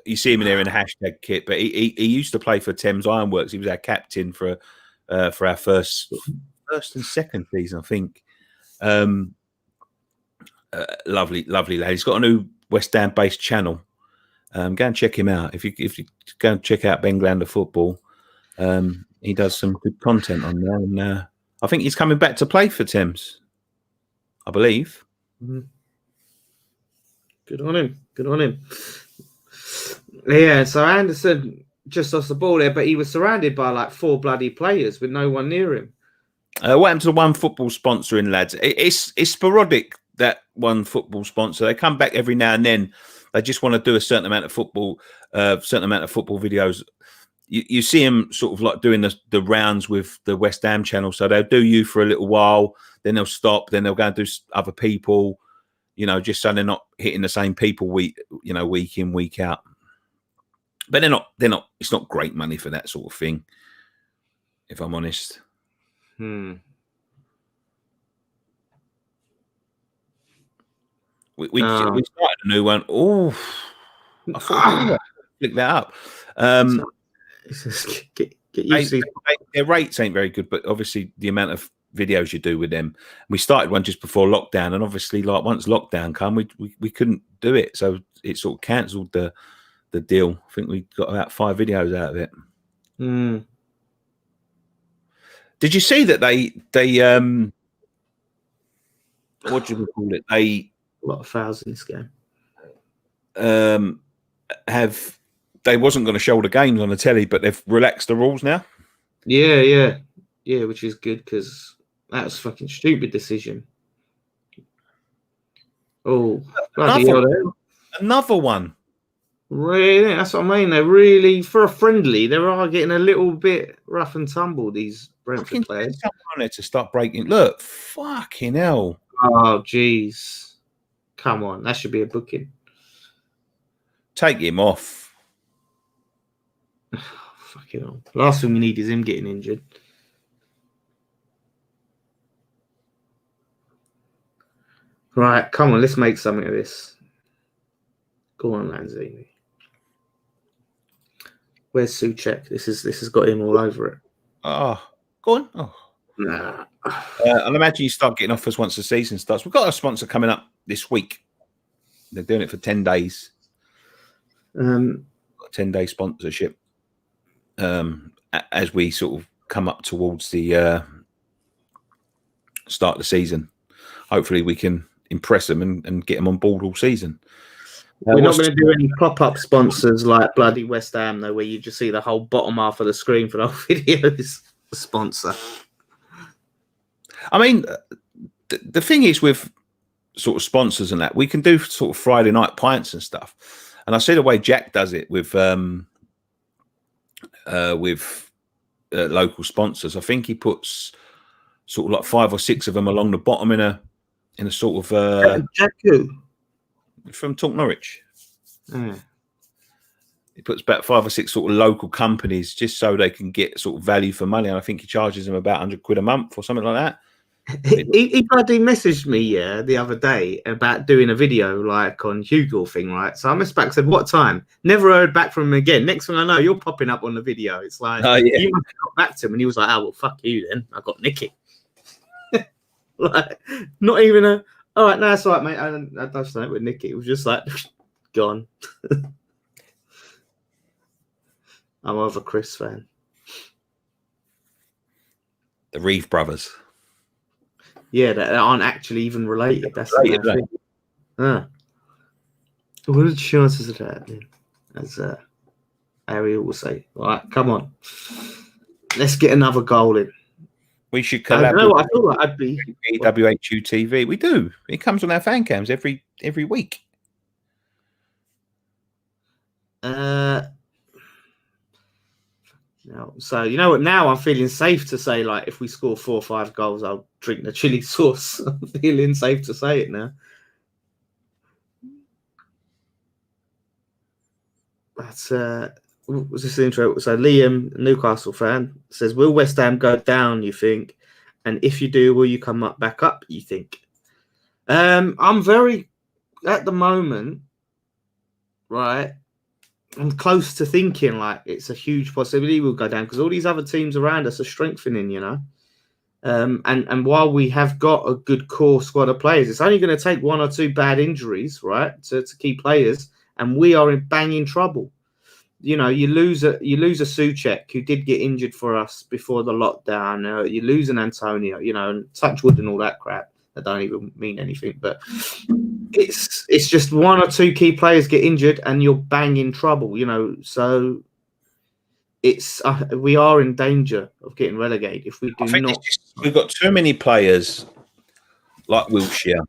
you see him in there in a hashtag kit, but he used to play for Thames Ironworks. He was our captain for our first and second season, I think. Lovely lad. He's got a new West Ham based channel. Go and check him out. If you go and check out Ben Glander Football, he does some good content on there. And I think he's coming back to play for Thames, I believe. Good on him. Yeah, so Anderson just lost the ball there, but he was surrounded by like 4 bloody players with no one near him. What happened to the one football sponsoring, lads? It's sporadic, that one football sponsor. They come back every now and then. They just want to do a certain amount of football videos. You see them sort of like doing the rounds with the West Ham channel. So they'll do you for a little while, then they'll stop, then they'll go and do other people, just so they're not hitting the same people week in, week out. But they're not. It's not great money for that sort of thing, if I'm honest. We started a new one. Oh, I thought flick that up. Get used to their rates ain't very good, but obviously the amount of videos you do with them. We started one just before lockdown, and obviously, like once lockdown come, we couldn't do it, so it sort of cancelled the the deal. I think we got about 5 videos out of it. Did you see that they what do we call it? A lot of fouls in this game. They wasn't going to show the games on the telly, but they've relaxed the rules now. Yeah, which is good because that was a fucking stupid decision. Oh, bloody hell. Another one. Really? That's what I mean. They're really, for a friendly, they are getting a little bit rough and tumble, these Brentford players. On there to start breaking. Look, fucking hell. Oh, jeez. Come on. That should be a booking. Take him off. Fucking hell. Last thing we need is him getting injured. Right, come on, let's make something of this. Go on, Lanzini. Where's Souček? This has got him all over it. Oh, go on. Oh. Nah. I'll imagine you start getting offers once the season starts. We've got a sponsor coming up this week. They're doing it for 10 days. 10-day sponsorship. As we sort of come up towards the start of the season, hopefully we can impress them and get them on board all season. We're not going to do any pop-up sponsors like bloody West Ham, though, where you just see the whole bottom half of the screen for the whole video is the sponsor. I mean, the thing is with sort of sponsors and that, we can do sort of Friday night pints and stuff. And I see the way Jack does it with local sponsors. I think he puts sort of like 5 or 6 of them along the bottom in a sort of Jack who? From Talk Norwich. He puts about 5 or 6 sort of local companies just so they can get sort of value for money. And I think he charges them about £100 a month or something like that. He bloody messaged me the other day about doing a video like on Hugo thing, right? So I messaged back, said, what time? Never heard back from him again. Next thing I know, you're popping up on the video. It's like, you must have got back to him. And he was like, oh, well, fuck you then. I got Nicky. Like, not even all right, no, that's all right, mate. I don't know with Nicky. It was just like, gone. I'm over Chris fan. The Reeve brothers. Yeah, that aren't actually even related. That's the thing. What are the chances of that, then? As Ariel will say. All right, come on. Let's get another goal in. We should collaborate. I feel like I'd be WHU TV. We do. It comes on our fan cams every week. So you know what? Now I'm feeling safe to say, like, if we score 4 or 5 goals, I'll drink the chili sauce. I'm feeling safe to say it now. That's was this intro? So Liam, Newcastle fan, says, "Will West Ham go down? You think? And if you do, will you come back up? You think?" I'm very at the moment, right? I'm close to thinking like it's a huge possibility we'll go down because all these other teams around us are strengthening, you know. And while we have got a good core squad of players, it's only going to take 1 or 2 bad injuries, right, to keep players, and we are in banging trouble. You know, you lose a Souček who did get injured for us before the lockdown. You lose an Antonio, you know, and touch wood and all that crap. That don't even mean anything, but it's just 1 or 2 key players get injured and you're banging trouble, you know. So it's we are in danger of getting relegated if we do not. We've got too many players like Wilshere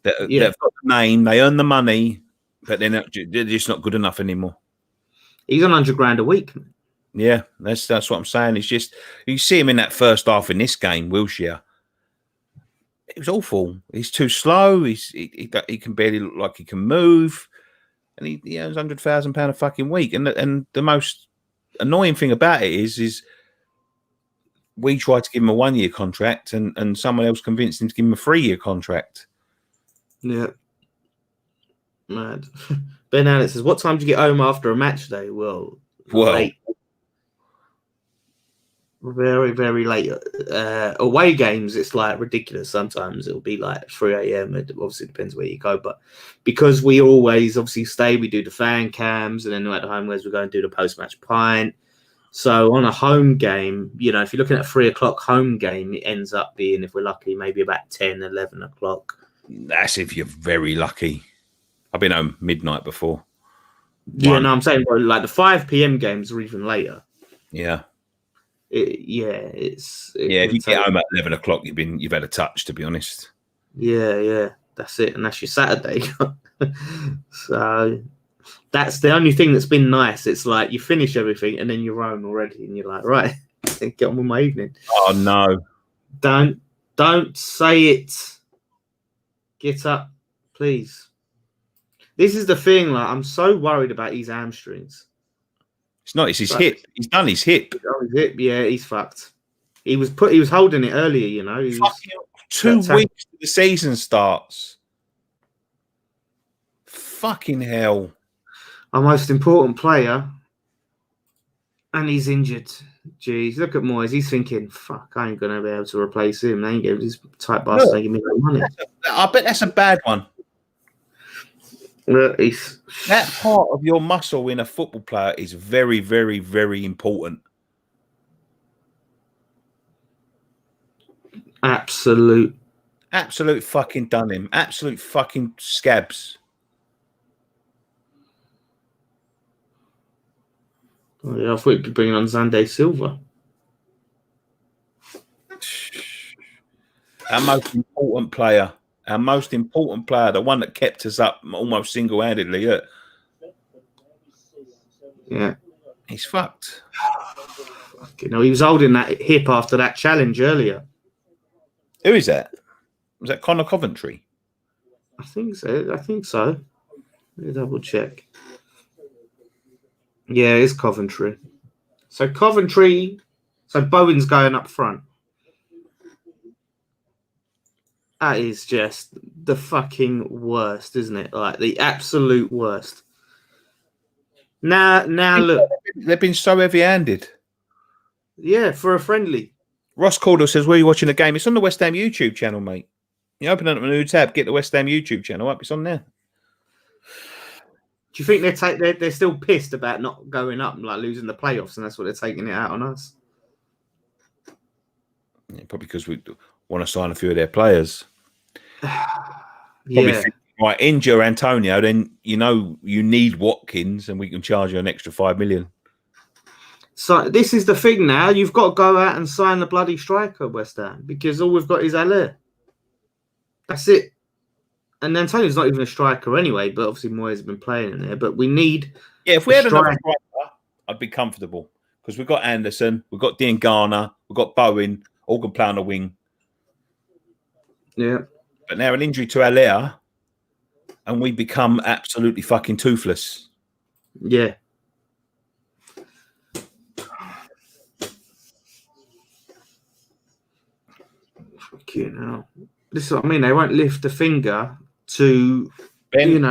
that have got the name, they earn the money, but they're just not good enough anymore. He's on $100,000 a week. Yeah, that's what I'm saying. It's just you see him in that first half in this game, Wilshere. It was awful. He's too slow. He can barely look like he can move, and he earns £100,000 a fucking week. And the most annoying thing about it is we tried to give him a 1-year contract, and someone else convinced him to give him a 3-year contract. Yeah, mad. Ben Allen says, "What time do you get home after a match day?" Well, late. very, very late. Away games, it's like ridiculous. Sometimes it'll be like 3 a.m. It obviously depends where you go, but because we always obviously stay, we do the fan cams, and then at the home games we go and do the post-match pint. So on a home game, you know, if you're looking at 3 o'clock home game, it ends up being, if we're lucky, maybe about 10, 11 o'clock. That's if you're very lucky. I've been home midnight before. Yeah, no, I'm saying like the 5 p.m. games are even later. Yeah. If you get home at 11 o'clock, you've had a touch, to be honest. Yeah, that's it, and that's your Saturday. So that's the only thing that's been nice. It's like you finish everything and then you're home already, and you're like, right, get on with my evening. Oh no! Don't say it. Get up, please. This is the thing. Like, I'm so worried about his hamstrings. It's not. It's his hip. He's done his hip. His hip. Yeah, he's fucked. He was holding it earlier. You know, he was 2 weeks to the season starts. Fucking hell! Our most important player, and he's injured. Jeez, look at Moyes. He's thinking, "Fuck, I ain't gonna be able to replace him. They ain't giving this tight bastard ain't giving me no money." I bet that's a bad one. That part of your muscle in a football player is very, very, very important. Absolute fucking done him. Absolute fucking scabs. Oh, yeah, I thought you'd be bringing on Xande Silva. Our most important player, the one that kept us up almost single-handedly. Yeah. He's fucked. You know, he was holding that hip after that challenge earlier. Who is that? Was that Connor Coventry? I think so. Let me double check. Yeah, it's Coventry. So Bowen's going up front. That is just the fucking worst, isn't it? Like the absolute worst. Now look. They've been so heavy-handed. Yeah, for a friendly. Ross Calder says, where are you watching the game? It's on the West Ham YouTube channel, mate. You open up a new tab, get the West Ham YouTube channel up. It's on there. Do you think they're still pissed about not going up and like losing the playoffs, and that's what they're taking it out on us? Yeah, probably because we want to sign a few of their players. Yeah. Right, injure Antonio, then you need Watkins, and we can charge you an extra $5 million. So this is the thing now. You've got to go out and sign the bloody striker, West Ham, because all we've got is Haller. That's it. And Antonio's not even a striker anyway, but obviously Moyes has been playing in there. But we need... Yeah, if we had another striker, I'd be comfortable. Because we've got Anderson, we've got Dean Garner, we've got Bowen, all can play on the wing. Yeah. But now an injury to Haller, and we become absolutely fucking toothless. Yeah. Fucking hell. This is what I mean. They won't lift a finger to, Ben,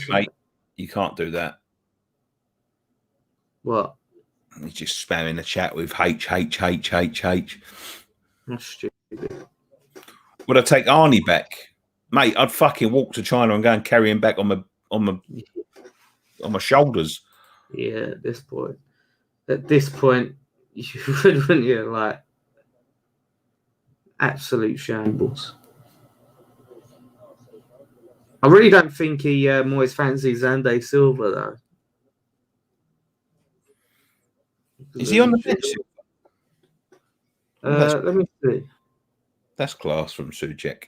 mate, you can't do that. What? He's just spamming the chat with H. That's stupid. Would I take Arnie back? Mate, I'd fucking walk to China and go and carry him back on my shoulders. Yeah, at this point, you wouldn't you? Like, absolute shambles. I really don't think he Moyes fancies Xande Silva though. Is he on the bench? Let me see. That's class from Suchek.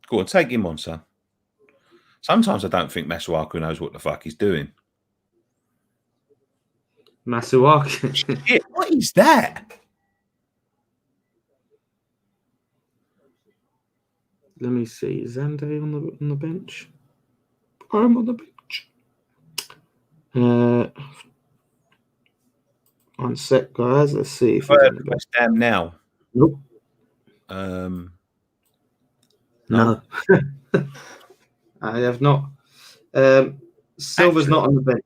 Go on, take him on, son. Sometimes I don't think Masuaku knows what the fuck he's doing. Masuaku? Shit, what is that? Let me see. Is Xande on the bench? I'm on the bench. One sec, guys. Let's see if he's on the bench. West Ham now. Nope. No. I have not. Silva's not on the bench.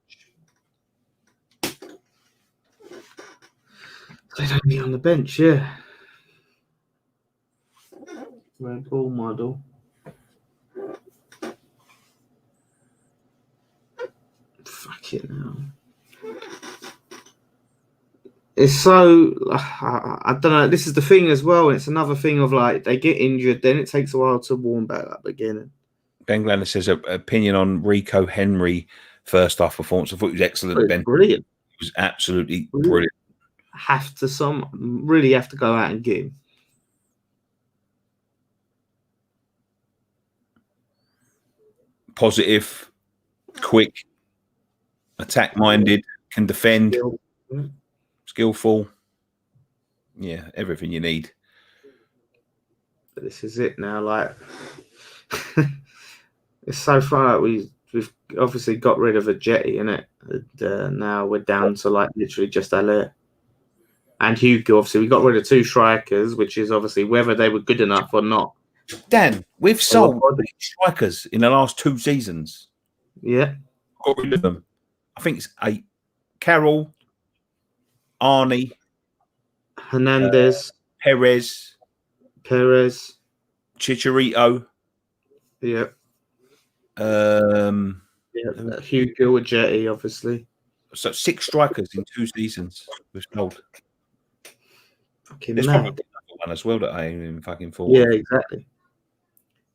Delaney on the bench, yeah. Red Bull model. Fucking hell. It's so I don't know. This is the thing as well. It's another thing of like they get injured, then it takes a while to warm back up again. Ben Glenn says opinion on Rico Henry first half performance. I thought he was excellent. Ben, Brilliant. He was absolutely brilliant. Really have to go out and get him. Positive, quick, attack minded, can defend, skillful. Yeah, everything you need. But this is it now. Like it's so far. We've obviously got rid of a jetty, innit? And now we're down to like literally just Allaire and Hugo. Obviously, we got rid of 2 strikers, which is obviously whether they were good enough or not. Dan, we've sold strikers in the last 2 seasons. Yeah, got rid of them. I think it's 8. Carroll, Arnie, Hernandez, Perez, Chicharito. Yeah. Hugo, a jetty, obviously. So 6 strikers in 2 seasons we've sold. Fucking There's mad. probably another one as well that I ain't even fucking thought. Yeah, exactly.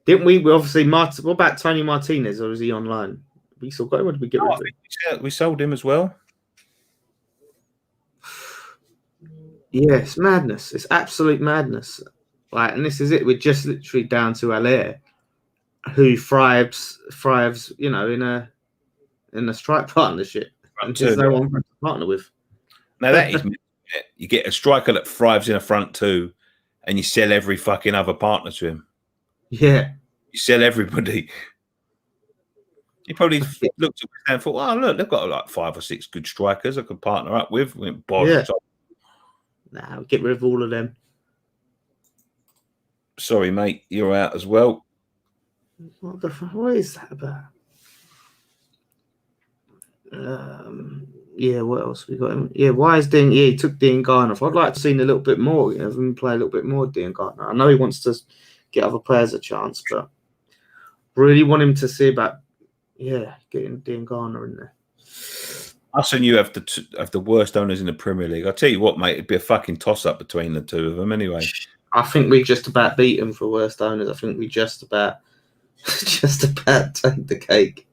Didn't we obviously what about Tony Martinez, or is he online? We still got him, or did we get rid of him? We sold him as well. Yeah, it's madness. It's absolute madness. Like, and this is it. We're just literally down to Allaire, who thrives, you know, in a strike partnership. And there's no one to partner with. Now that is you get a striker that thrives in a front 2, and you sell every fucking other partner to him. Yeah. You sell everybody. He probably looked at and thought, "Oh, look, they've got like 5 or 6 good strikers I could partner up with." Nah, get rid of all of them. Sorry, mate, you're out as well. What the fuck? What is that about? Yeah, what else we got him? Yeah, why is Dean? Yeah, he took Dean Garner off. I'd like to see him a little bit more. You know, him play a little bit more, Dean Garner. I know he wants to get other players a chance, but really want him to see about getting Dean Garner in there. Us and you have the worst owners in the Premier League. I'll tell you what, mate, it'd be a fucking toss-up between the 2 of them anyway. I think we just about beat them for worst owners. I think we just about take the cake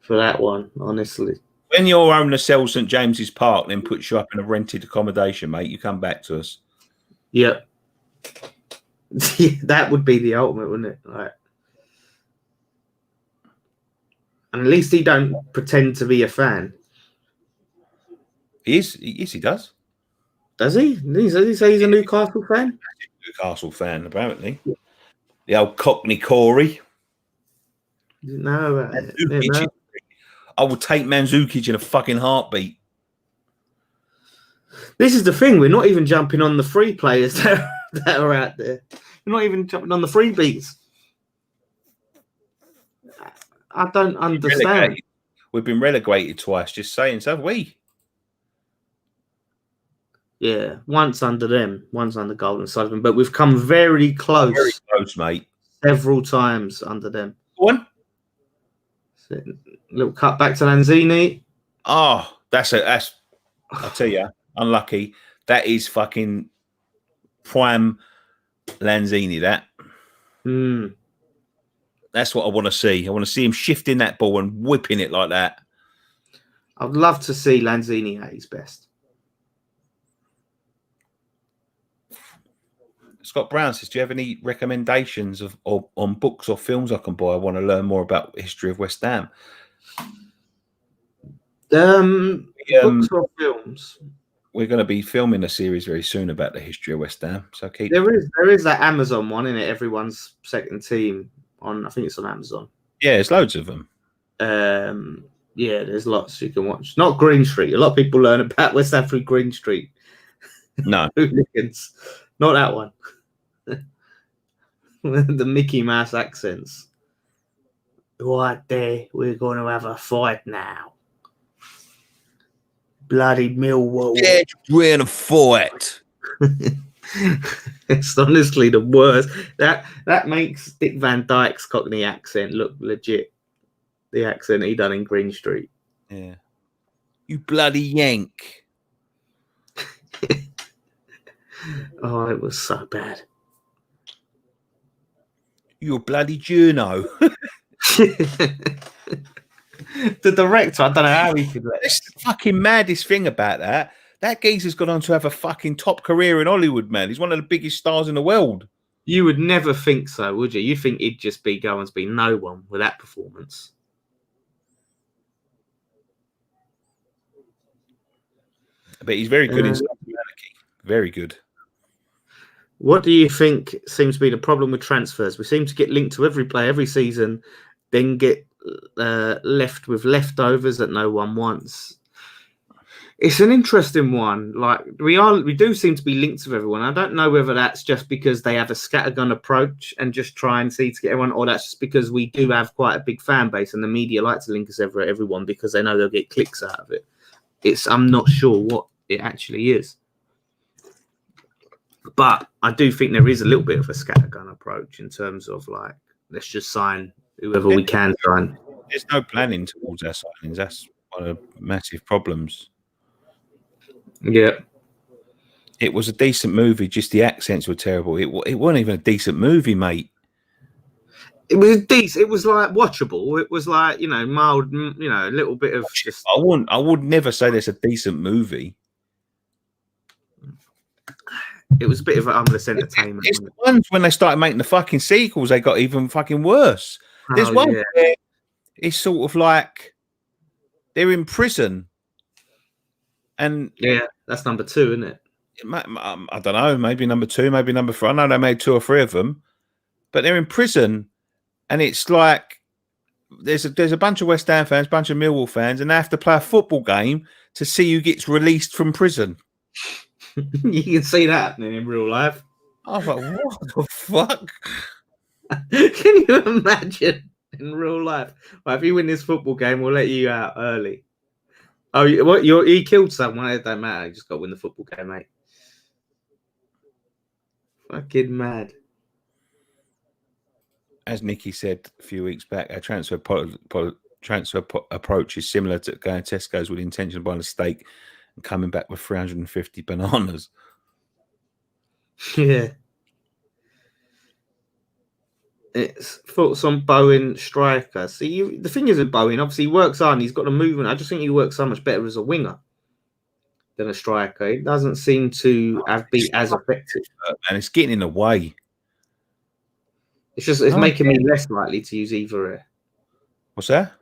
for that one, honestly. When your owner sells St James's Park and then puts you up in a rented accommodation, mate, you come back to us. Yeah. That would be the ultimate, wouldn't it? Like, and at least he don't pretend to be a fan. He is. Yes, he does. Does he? Does he say he's a Newcastle fan? Newcastle fan, apparently. The old Cockney Corey. No. I will take Mandzukic in a fucking heartbeat. This is the thing. We're not even jumping on the free players that are out there. We're not even jumping on the freebies. I don't understand. We've been relegated twice, just saying, so have we. Yeah, once under them, once under Golden Sullivan, but we've come very close. Very close, mate. Several times under them. One. Little cut back to Lanzini. Oh, that's I'll tell you, unlucky. That is fucking prime Lanzini, that. That's what I want to see. I want to see him shifting that ball and whipping it like that. I'd love to see Lanzini at his best. Scott Brown says, do you have any recommendations on books or films I can buy? I want to learn more about the history of West Ham. Books or films? We're going to be filming a series very soon about the history of West Ham. So keep. There is that Amazon one, in it. Everyone's second team on. I think it's on Amazon. Yeah, there's loads of them. Yeah, there's lots you can watch. Not Green Street. A lot of people learn about West Ham through Green Street. No, hooligans. Not that one. The Mickey Mouse accents. Right there, we're going to have a fight now. Bloody Millwall. Yeah, we're in a fight. It's honestly the worst. That makes Dick Van Dyke's Cockney accent look legit. The accent he done in Green Street. Yeah. You bloody Yank. Oh, it was so bad. You're bloody Juno. The director, I don't know how he could let That's the fucking maddest thing about that. That geezer's gone on to have a fucking top career in Hollywood, man. He's one of the biggest stars in the world. You would never think so, would you? You think he'd just be going to be no one with that performance. But he's very good in Sons of Anarchy. Very good. What do you think seems to be the problem with transfers? We seem to get linked to every player every season, then get left with leftovers that no one wants. It's an interesting one. Like we do seem to be linked with everyone. I don't know whether that's just because they have a scattergun approach and just try and see to get everyone, or that's just because we do have quite a big fan base and the media like to link us everyone because they know they'll get clicks out of it. I'm not sure what it actually is. But I do think there is a little bit of a scattergun approach in terms of like, let's just sign whoever we can sign. There's no planning towards our signings. That's one of the massive problems. Yeah. It was a decent movie, just the accents were terrible. It wasn't even a decent movie, mate. It was decent. It was like watchable. It was like, mild, a little bit of just... I would never say there's a decent movie. It was a bit of harmless entertainment. It's the ones when they started making the fucking sequels, they got even fucking worse. There's one where it's sort of like they're in prison. And yeah, that's number 2, isn't it? I don't know, maybe number 2, maybe number 3. I know they made 2 or 3 of them, but they're in prison, and it's like there's a bunch of West Ham fans, a bunch of Millwall fans, and they have to play a football game to see who gets released from prison. You can see that happening in real life. I was like, what the fuck? Can you imagine in real life? Well, if you win this football game, we'll let you out early. Oh, what? He killed someone. It don't matter. You just got to win the football game, mate. Fucking mad. As Nicky said a few weeks back, our transfer approach is similar to going to Tesco's with the intention of buying a steak and coming back with 350 bananas. Yeah. It's thoughts on Bowen striker. See, the thing is with Bowen, obviously he works hard and he's got the movement. I just think he works so much better as a winger than a striker. He doesn't seem to be as effective. And it's getting in the way. It's making me less likely to use either. What's that?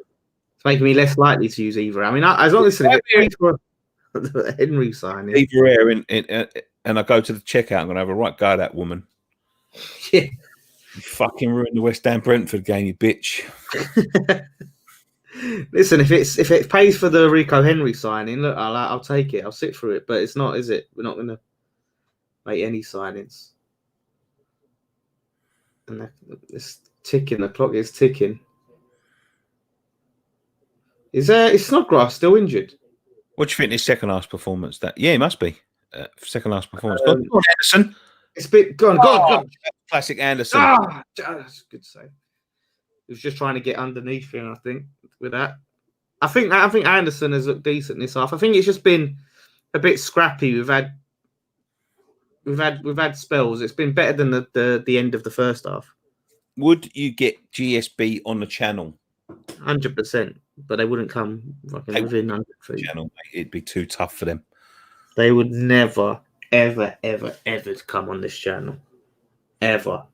It's making me less likely to use either. I mean, as long as it's Henry signing. Either air and I go to the checkout, I'm going to have a right go at that woman. Yeah. You fucking ruined the West Ham Brentford game, you bitch. Listen, if it pays for the Rico Henry signing, look, I'll take it. I'll sit through it. But it's not, is it? We're not going to make any signings. And it's ticking. The clock is ticking. Is Snodgrass still injured? What do you think his second half performance? Yeah, he must be. Second half performance. Go on, Anderson. It's been gone. Classic Anderson. That's a good save. He was just trying to get underneath him, I think, with that. I think Anderson has looked decent this half. I think it's just been a bit scrappy. We've had spells. It's been better than the end of the first half. Would you get GSB on the channel? 100%, but they wouldn't come fucking within 100 feet. Channel, mate. It'd be too tough for them. They would never, ever, ever, ever come on this channel. Ever.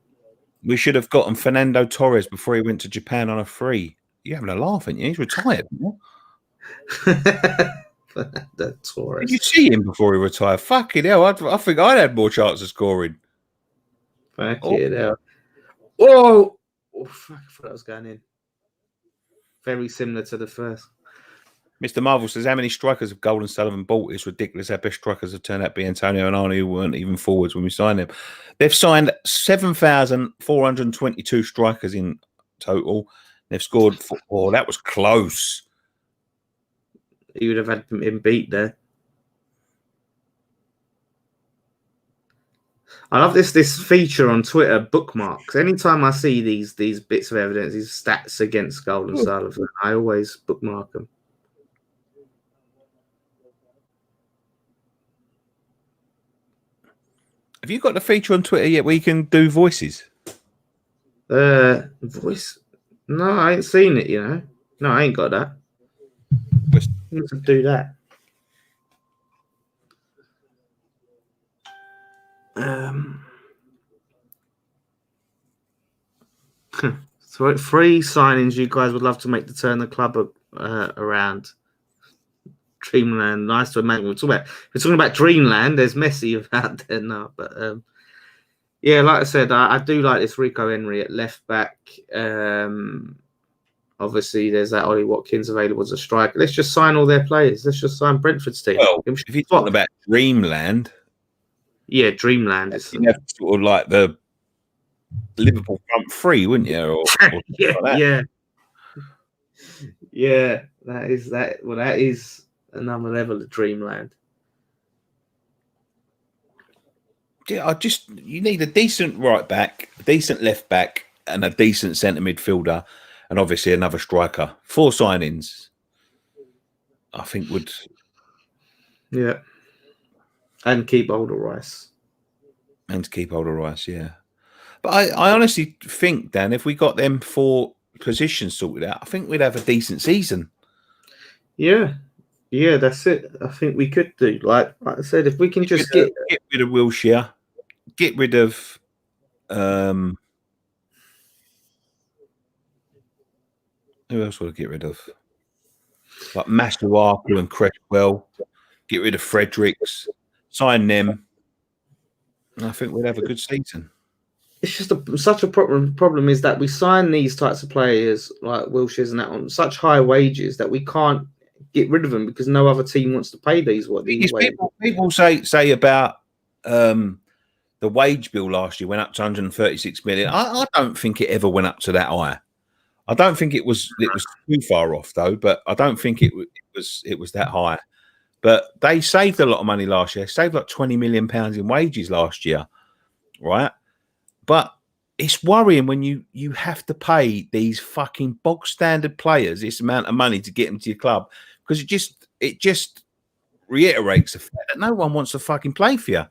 We should have gotten Fernando Torres before he went to Japan on a free. You're having a laugh, aren't you? He's retired. Fernando Torres. Did you see him before he retired? Fucking hell. I think I'd had more chance of scoring. Fucking hell. Oh, fuck. I thought I was going in. Very similar to the first. Mr. Marvel says, how many strikers have Golden Sullivan bought? It's ridiculous. Our best strikers have turned out to be Antonio and Arnie, who weren't even forwards when we signed them. They've signed 7,422 strikers in total. They've scored that was close. You would have had him beat there. I love this feature on Twitter, bookmarks. Anytime I see these bits of evidence, these stats against Gold and Sullivan, I always bookmark them. Have you got the feature on Twitter yet where you can do voices? Voice? No, I ain't seen it. No, I ain't got that. I need to do that. So 3 signings you guys would love to make to turn the club around. Dreamland, nice to imagine. We're talking about Dreamland. There's Messi out there now, but yeah, like I said, I do like this Rico Henry at left back. Obviously, there's that Ollie Watkins available as a striker. Let's just sign all their players. Let's just sign Brentford's team. Well, if you're talking about Dreamland, yeah, Dreamland is you have sort of like the Liverpool front three, wouldn't you? Or yeah, like yeah. That is that. Well, that is another level of Dreamland. Yeah, you need a decent right back, a decent left back, and a decent centre midfielder, and obviously another striker. 4 signings, I think would. Yeah, and keep hold of Rice. And to keep hold of Rice, yeah. But I honestly think, Dan, if we got them 4 positions sorted out, I think we'd have a decent season. Yeah, that's it. I think we could do. Like I said, if we can just get rid of Wilshere, get rid of who else would I get rid of? Like Masuaku and Cresswell, get rid of Fredericks, sign them. And I think we'd have a good season. It's just such a problem is that we sign these types of players like Wilshere's and that on such high wages that we can't get rid of them because no other team wants to pay these wages. People say about the wage bill last year went up to 136 million. I don't think it ever went up to that high. I don't think it was too far off though, but I don't think it was that high. But they saved a lot of money last year. They saved like £20 million in wages last year, right? But it's worrying when you have to pay these fucking bog standard players this amount of money to get them to your club because it just reiterates the fact that no one wants to fucking play for you.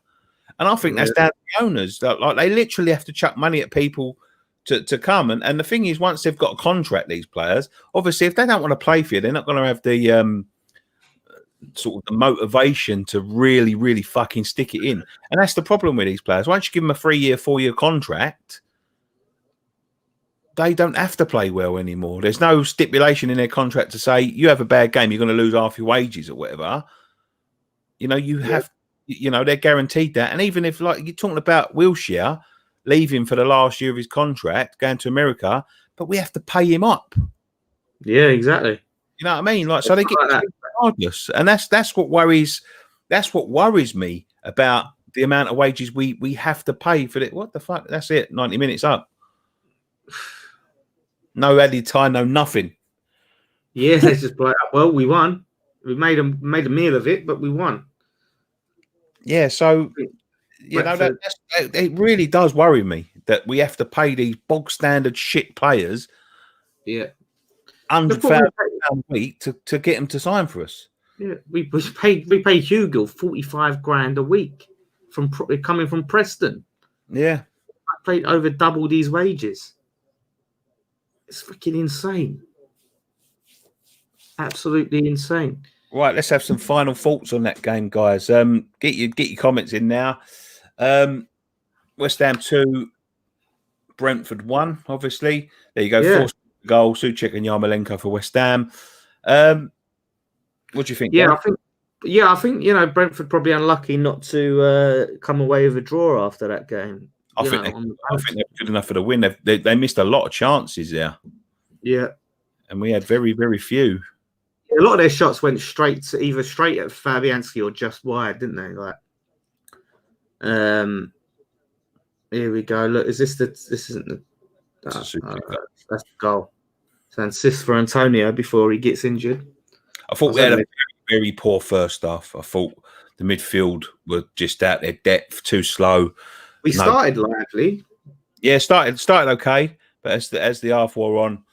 And I think that's down to the owners. Like they literally have to chuck money at people to come. And the thing is, once they've got a contract, these players, obviously, if they don't want to play for you, they're not going to have the sort of the motivation to really, really fucking stick it in. And that's the problem with these players. Once you give them a 3-year, 4-year contract, they don't have to play well anymore. There's no stipulation in their contract to say you have a bad game, you're going to lose half your wages or whatever. You have, they're guaranteed that. And even if, like, you're talking about Wilshere leaving for the last year of his contract, going to America, but we have to pay him up. Yeah, exactly. You know what I mean? Like, so they get regardless, and that's what worries. That's what worries me about the amount of wages we have to pay for it. What the fuck? That's it. 90 minutes up. No added time. No nothing. Yeah, they just like, well, we won. We made a meal of it, but we won. Yeah. So it really does worry me that we have to pay these bog standard shit players. Yeah. £100,000 a week to get them to sign for us. Yeah, we pay Hugo 45 grand a week coming from Preston. Yeah, I paid over double these wages. It's fucking insane. Absolutely insane. Right, let's have some final thoughts on that game, guys. Get your comments in now. West Ham 2, Brentford 1. Obviously, there you go. Yeah. 4 goal, Souček and Yarmolenko for West Ham. What do you think? Yeah, I think Brentford probably unlucky not to come away with a draw after that game. I think they're good enough for the win. They missed a lot of chances there. Yeah, and we had very, very few. A lot of their shots went straight at Fabianski or just wide, didn't they? Like, here we go. Look, this isn't the. That's the goal. So assist for Antonio before he gets injured. I thought we had a very, very poor first half. I thought the midfield were just out their depth, too slow. We started lively. Yeah, started okay, but as the half wore on,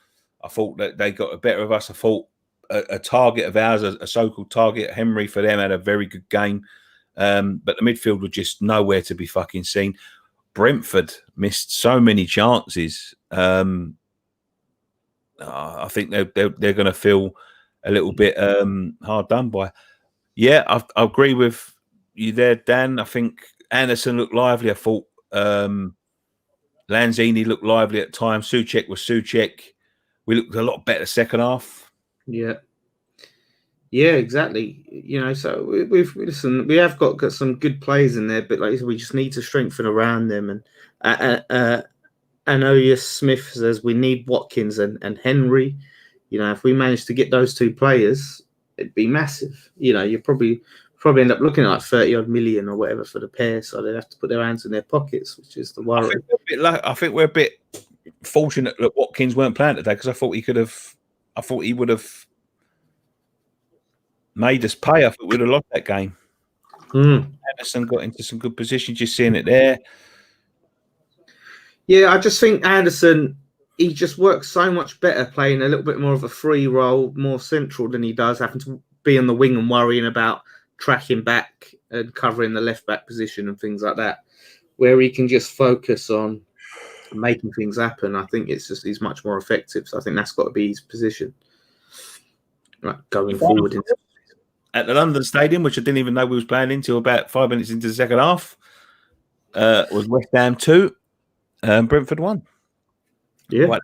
I thought that they got the better of us. I thought a target of ours, a so-called target, Henry for them, had a very good game, but the midfield were just nowhere to be fucking seen. Brentford missed so many chances. I think they're going to feel a little bit hard done by. Yeah, I agree with you there, Dan. I think Anderson looked lively. I thought Lanzini looked lively at times. Souček was Souček. We looked a lot better second half. Yeah. Yeah, exactly. You know, so we have got some good players in there, but like we just need to strengthen around them. And Anoya Smith says we need Watkins and Henry. You know, if we manage to get those two players, it'd be massive. You know, you probably end up looking at like 30 odd million or whatever for the pair, so they'd have to put their hands in their pockets, which is the worry. I think we're a bit fortunate that Watkins weren't playing today, because I thought he would have made us pay. I thought we'd have lost that game. Anderson got into some good positions, just seeing it there. Yeah, I just think Anderson, he just works so much better playing a little bit more of a free role, more central than he does having to be on the wing and worrying about tracking back and covering the left back position and things like that, where he can just focus on making things happen. I think he's much more effective. So I think that's got to be his position going forward. At the London Stadium, which I didn't even know we was playing until about 5 minutes into the second half, was West Ham 2, Brentford 1. Yeah. Right,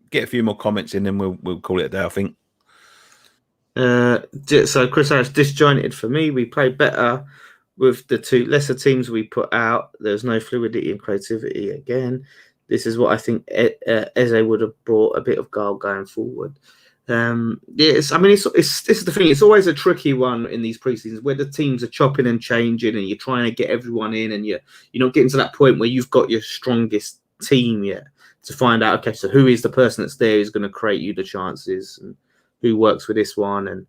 get a few more comments in, and we'll call it a day, I think. So Chris Harris, disjointed for me. We played better with the two lesser teams we put out. There's no fluidity and creativity again. This is what I think Eze would have brought a bit of goal going forward. This is the thing. It's always a tricky one in these preseasons where the teams are chopping and changing, and you're trying to get everyone in, and you're not getting to that point where you've got your strongest team yet to find out. Okay, so who is the person that's there who's going to create you the chances, and who works with this one? And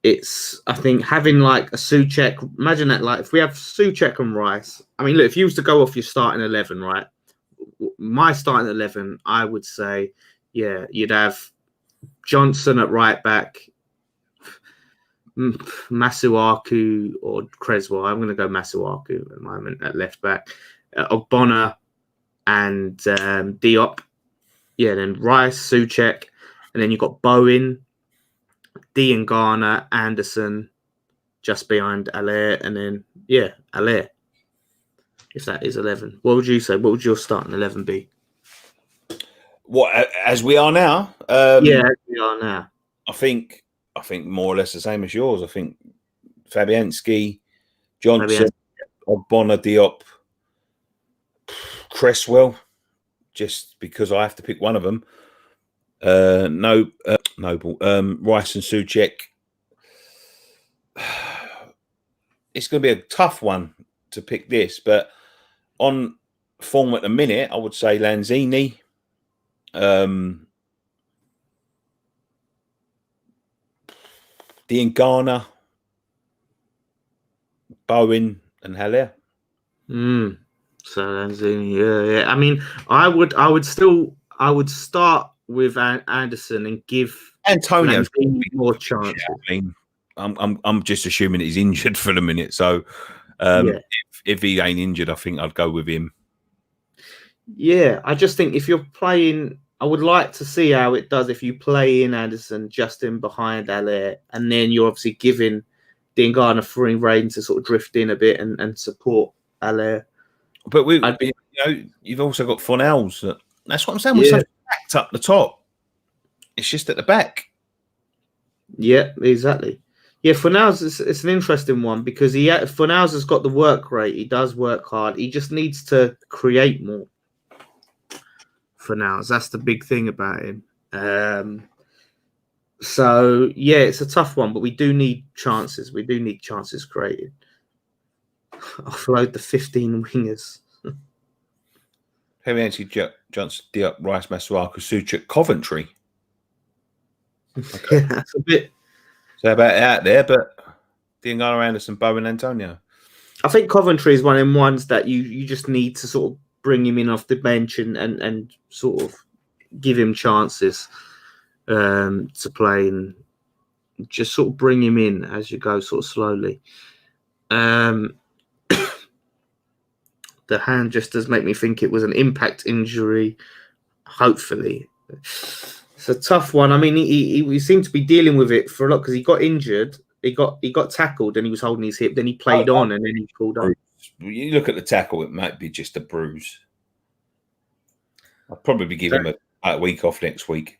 I think having like a Souček. Imagine that, like if we have Souček and Rice. I mean, look, if you was to go off your starting 11, right? My starting 11, I would say, yeah, you'd have Johnson at right back, Masuaku or Creswell. I'm going to go Masuaku at the moment at left back. Ogbonna and Diop. Yeah, then Rice, Souček, and then you've got Bowen, Diangana, Anderson, just behind Allaire, and then Allaire. If that is 11, what would you say? What would your starting 11 be? What, as we are now? As we are now. I think more or less the same as yours. I think Fabianski, Johnson, Ogbonna, Diop, Cresswell, just because I have to pick one of them. Noble, Rice and Souček. It's going to be a tough one to pick this, but on form at the minute, I would say Lanzini. Diangana, Bowen, and Haller. So Lanzini, yeah. I mean, I would start with Anderson and give Antonio more chances. I mean, I'm just assuming he's injured for the minute. So if he ain't injured, I think I'd go with him. Yeah, I just think if you're playing, I would like to see how it does if you play in Anderson just in behind Allaire, and then you're obviously giving Diangana free rein to sort of drift in a bit and support Allaire. But you've also got Fornals. That's what I'm saying. We're so stacked up the top. It's just at the back. Yeah, exactly. Yeah, Fornals, it's an interesting one because Fornals has got the work rate. He does work hard. He just needs to create more. Fornals, that's the big thing about him. So yeah, it's a tough one, but we do need chances. We do need chances created. Offload the 15 wingers. Fabianski, Johnson, Diop, Rice, Masuaku, Souček, Coventry. Okay. That's a bit. So about out there, but Diangana, Anderson, Bowen, Antonio. I think Coventry is one of them ones that you just need to sort of bring him in off the bench and sort of give him chances to play and just sort of bring him in as you go sort of slowly. The hand just does make me think it was an impact injury, hopefully. It's a tough one. I mean, he seemed to be dealing with it for a lot because he got injured. He got tackled and he was holding his hip. Then he played on and then he pulled up. You look at the tackle; it might be just a bruise. I'll probably give him a week off next week.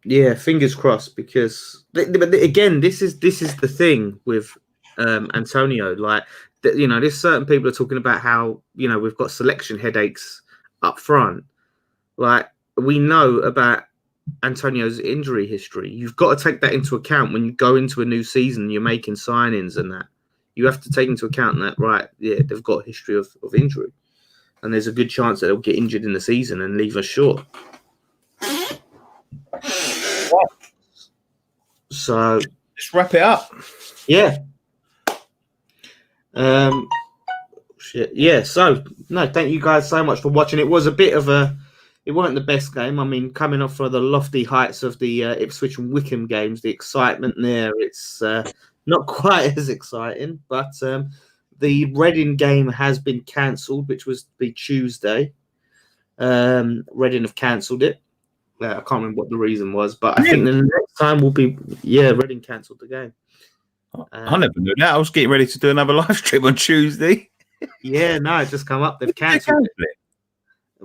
Yeah, fingers crossed. Because, but again, this is the thing with Antonio. Like, there's certain people are talking about how we've got selection headaches up front. Like, we know about Antonio's injury history. You've got to take that into account when you go into a new season. You're making signings and that. You have to take into account that, right? Yeah, they've got a history of injury, and there's a good chance that they'll get injured in the season and leave us short. So let's wrap it up. Yeah. Yeah. So no, thank you guys so much for watching. It was a bit of it wasn't the best game. I mean, coming off from the lofty heights of the Ipswich and Wickham games, the excitement there, it's not quite as exciting. But the Reading game has been cancelled, which was the Tuesday. Reading have cancelled it. I can't remember what the reason was, but I think the next time will be, Reading cancelled the game. I never knew that. I was getting ready to do another live stream on Tuesday. Yeah, no, it's just come up. They've cancelled it.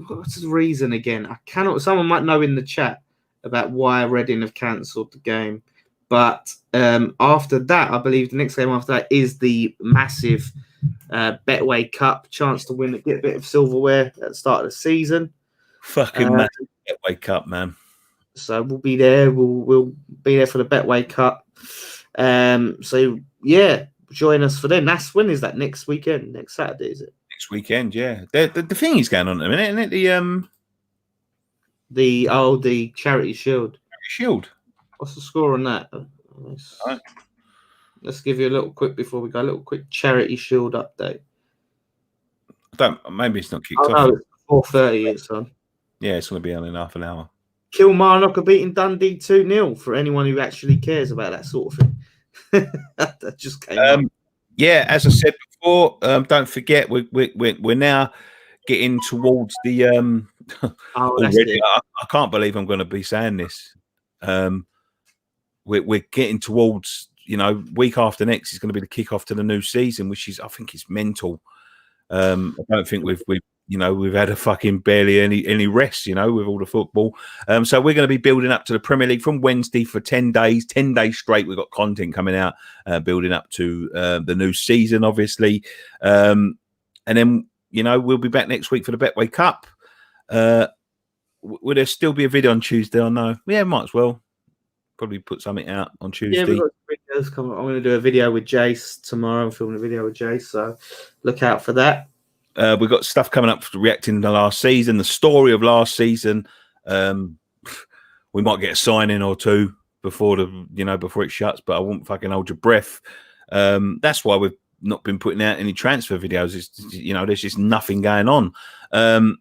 What's the reason again? I cannot. Someone might know in the chat about why Reading have cancelled the game. But after that, I believe the next game after that is the massive Betway Cup chance to win, get a bit of silverware at the start of the season. Fucking massive Betway Cup, man. So we'll be there. We'll be there for the Betway Cup. So yeah, join us for then. When is that? Next weekend? Next Saturday, is it? Next weekend, yeah. The thing is going on at the minute, isn't it? The Charity Shield. Shield. What's the score on that? Let's give you a little quick before we go. A little quick Charity Shield update. Maybe it's not kicked off. No, it's 4:30. It's on. Yeah, it's going to be on in half an hour. Kilmarnock are beating Dundee 2-0 for anyone who actually cares about that sort of thing. That just came up. Yeah, as I said before, don't forget we're now getting towards the already. I can't believe I'm going to be saying this. We're getting towards, week after next is going to be the kickoff to the new season, which is, I think, it's mental. I don't think we've had a fucking barely any rest, with all the football. So we're going to be building up to the Premier League from Wednesday for 10 days straight. We've got content coming out, building up to the new season, obviously. And then, we'll be back next week for the Betway Cup. Will there still be a video on Tuesday or no? Yeah, might as well. Probably put something out on Tuesday. Yeah, we've got videos coming. I'm going to do a video with Jace tomorrow. I'm filming a video with Jace, so look out for that. We've got stuff coming up for reacting to last season, the story of last season. We might get a signing or two before before it shuts, but I won't fucking hold your breath. That's why we've not been putting out any transfer videos. There's just nothing going on. And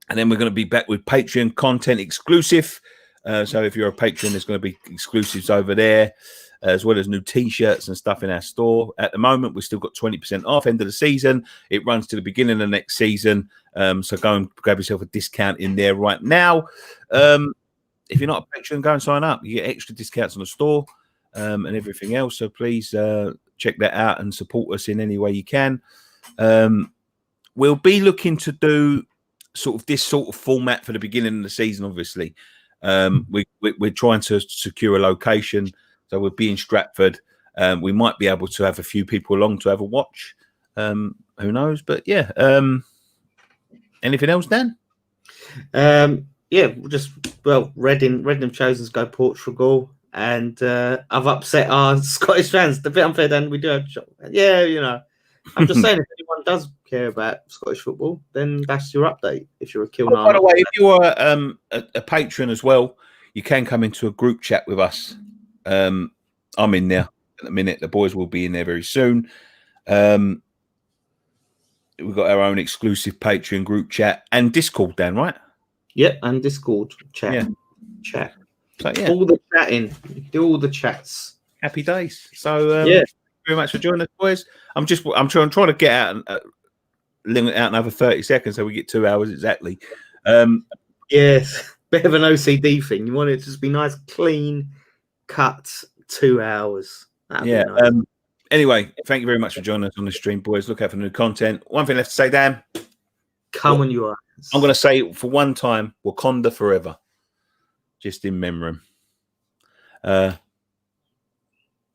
then we're going to be back with Patreon content exclusive. So if you're a patron, there's going to be exclusives over there, as well as new T-shirts and stuff in our store. At the moment, we've still got 20% off end of the season. It runs to the beginning of the next season. So go and grab yourself a discount in there right now. If you're not a patron, go and sign up. You get extra discounts on the store and everything else. So please check that out and support us in any way you can. We'll be looking to do this sort of format for the beginning of the season, obviously. We're trying to secure a location, so we'll be in Stratford. We might be able to have a few people along to have a watch. Who knows? But yeah. Anything else, Dan? Reading have chosen to go Portugal, and I've upset our Scottish fans. A bit unfair, Dan. We do have, I'm just saying, if anyone does care about Scottish football, then that's your update. If you're a Kilmarnock. By the way, if you're a patron as well, you can come into a group chat with us. I'm in there. at the minute. The boys will be in there very soon. We've got our own exclusive Patreon group chat and Discord, Dan, right? Yep, and Discord chat. Yeah. Chat. So, yeah. All the chatting. Do all the chats. Happy days. So, yeah. Thank you very much for joining us, boys. I'm trying to get out limit out another 30 seconds so we get 2 hours exactly. Yes. Bit of an OCD thing. You want it to just be nice, clean, cut 2 hours. That'd be nice. Anyway, thank you very much for joining us on the stream, boys. Look out for new content. One thing left to say, Dan. Come on, you eyes. I'm going to say for one time, Wakanda forever. Just in memory.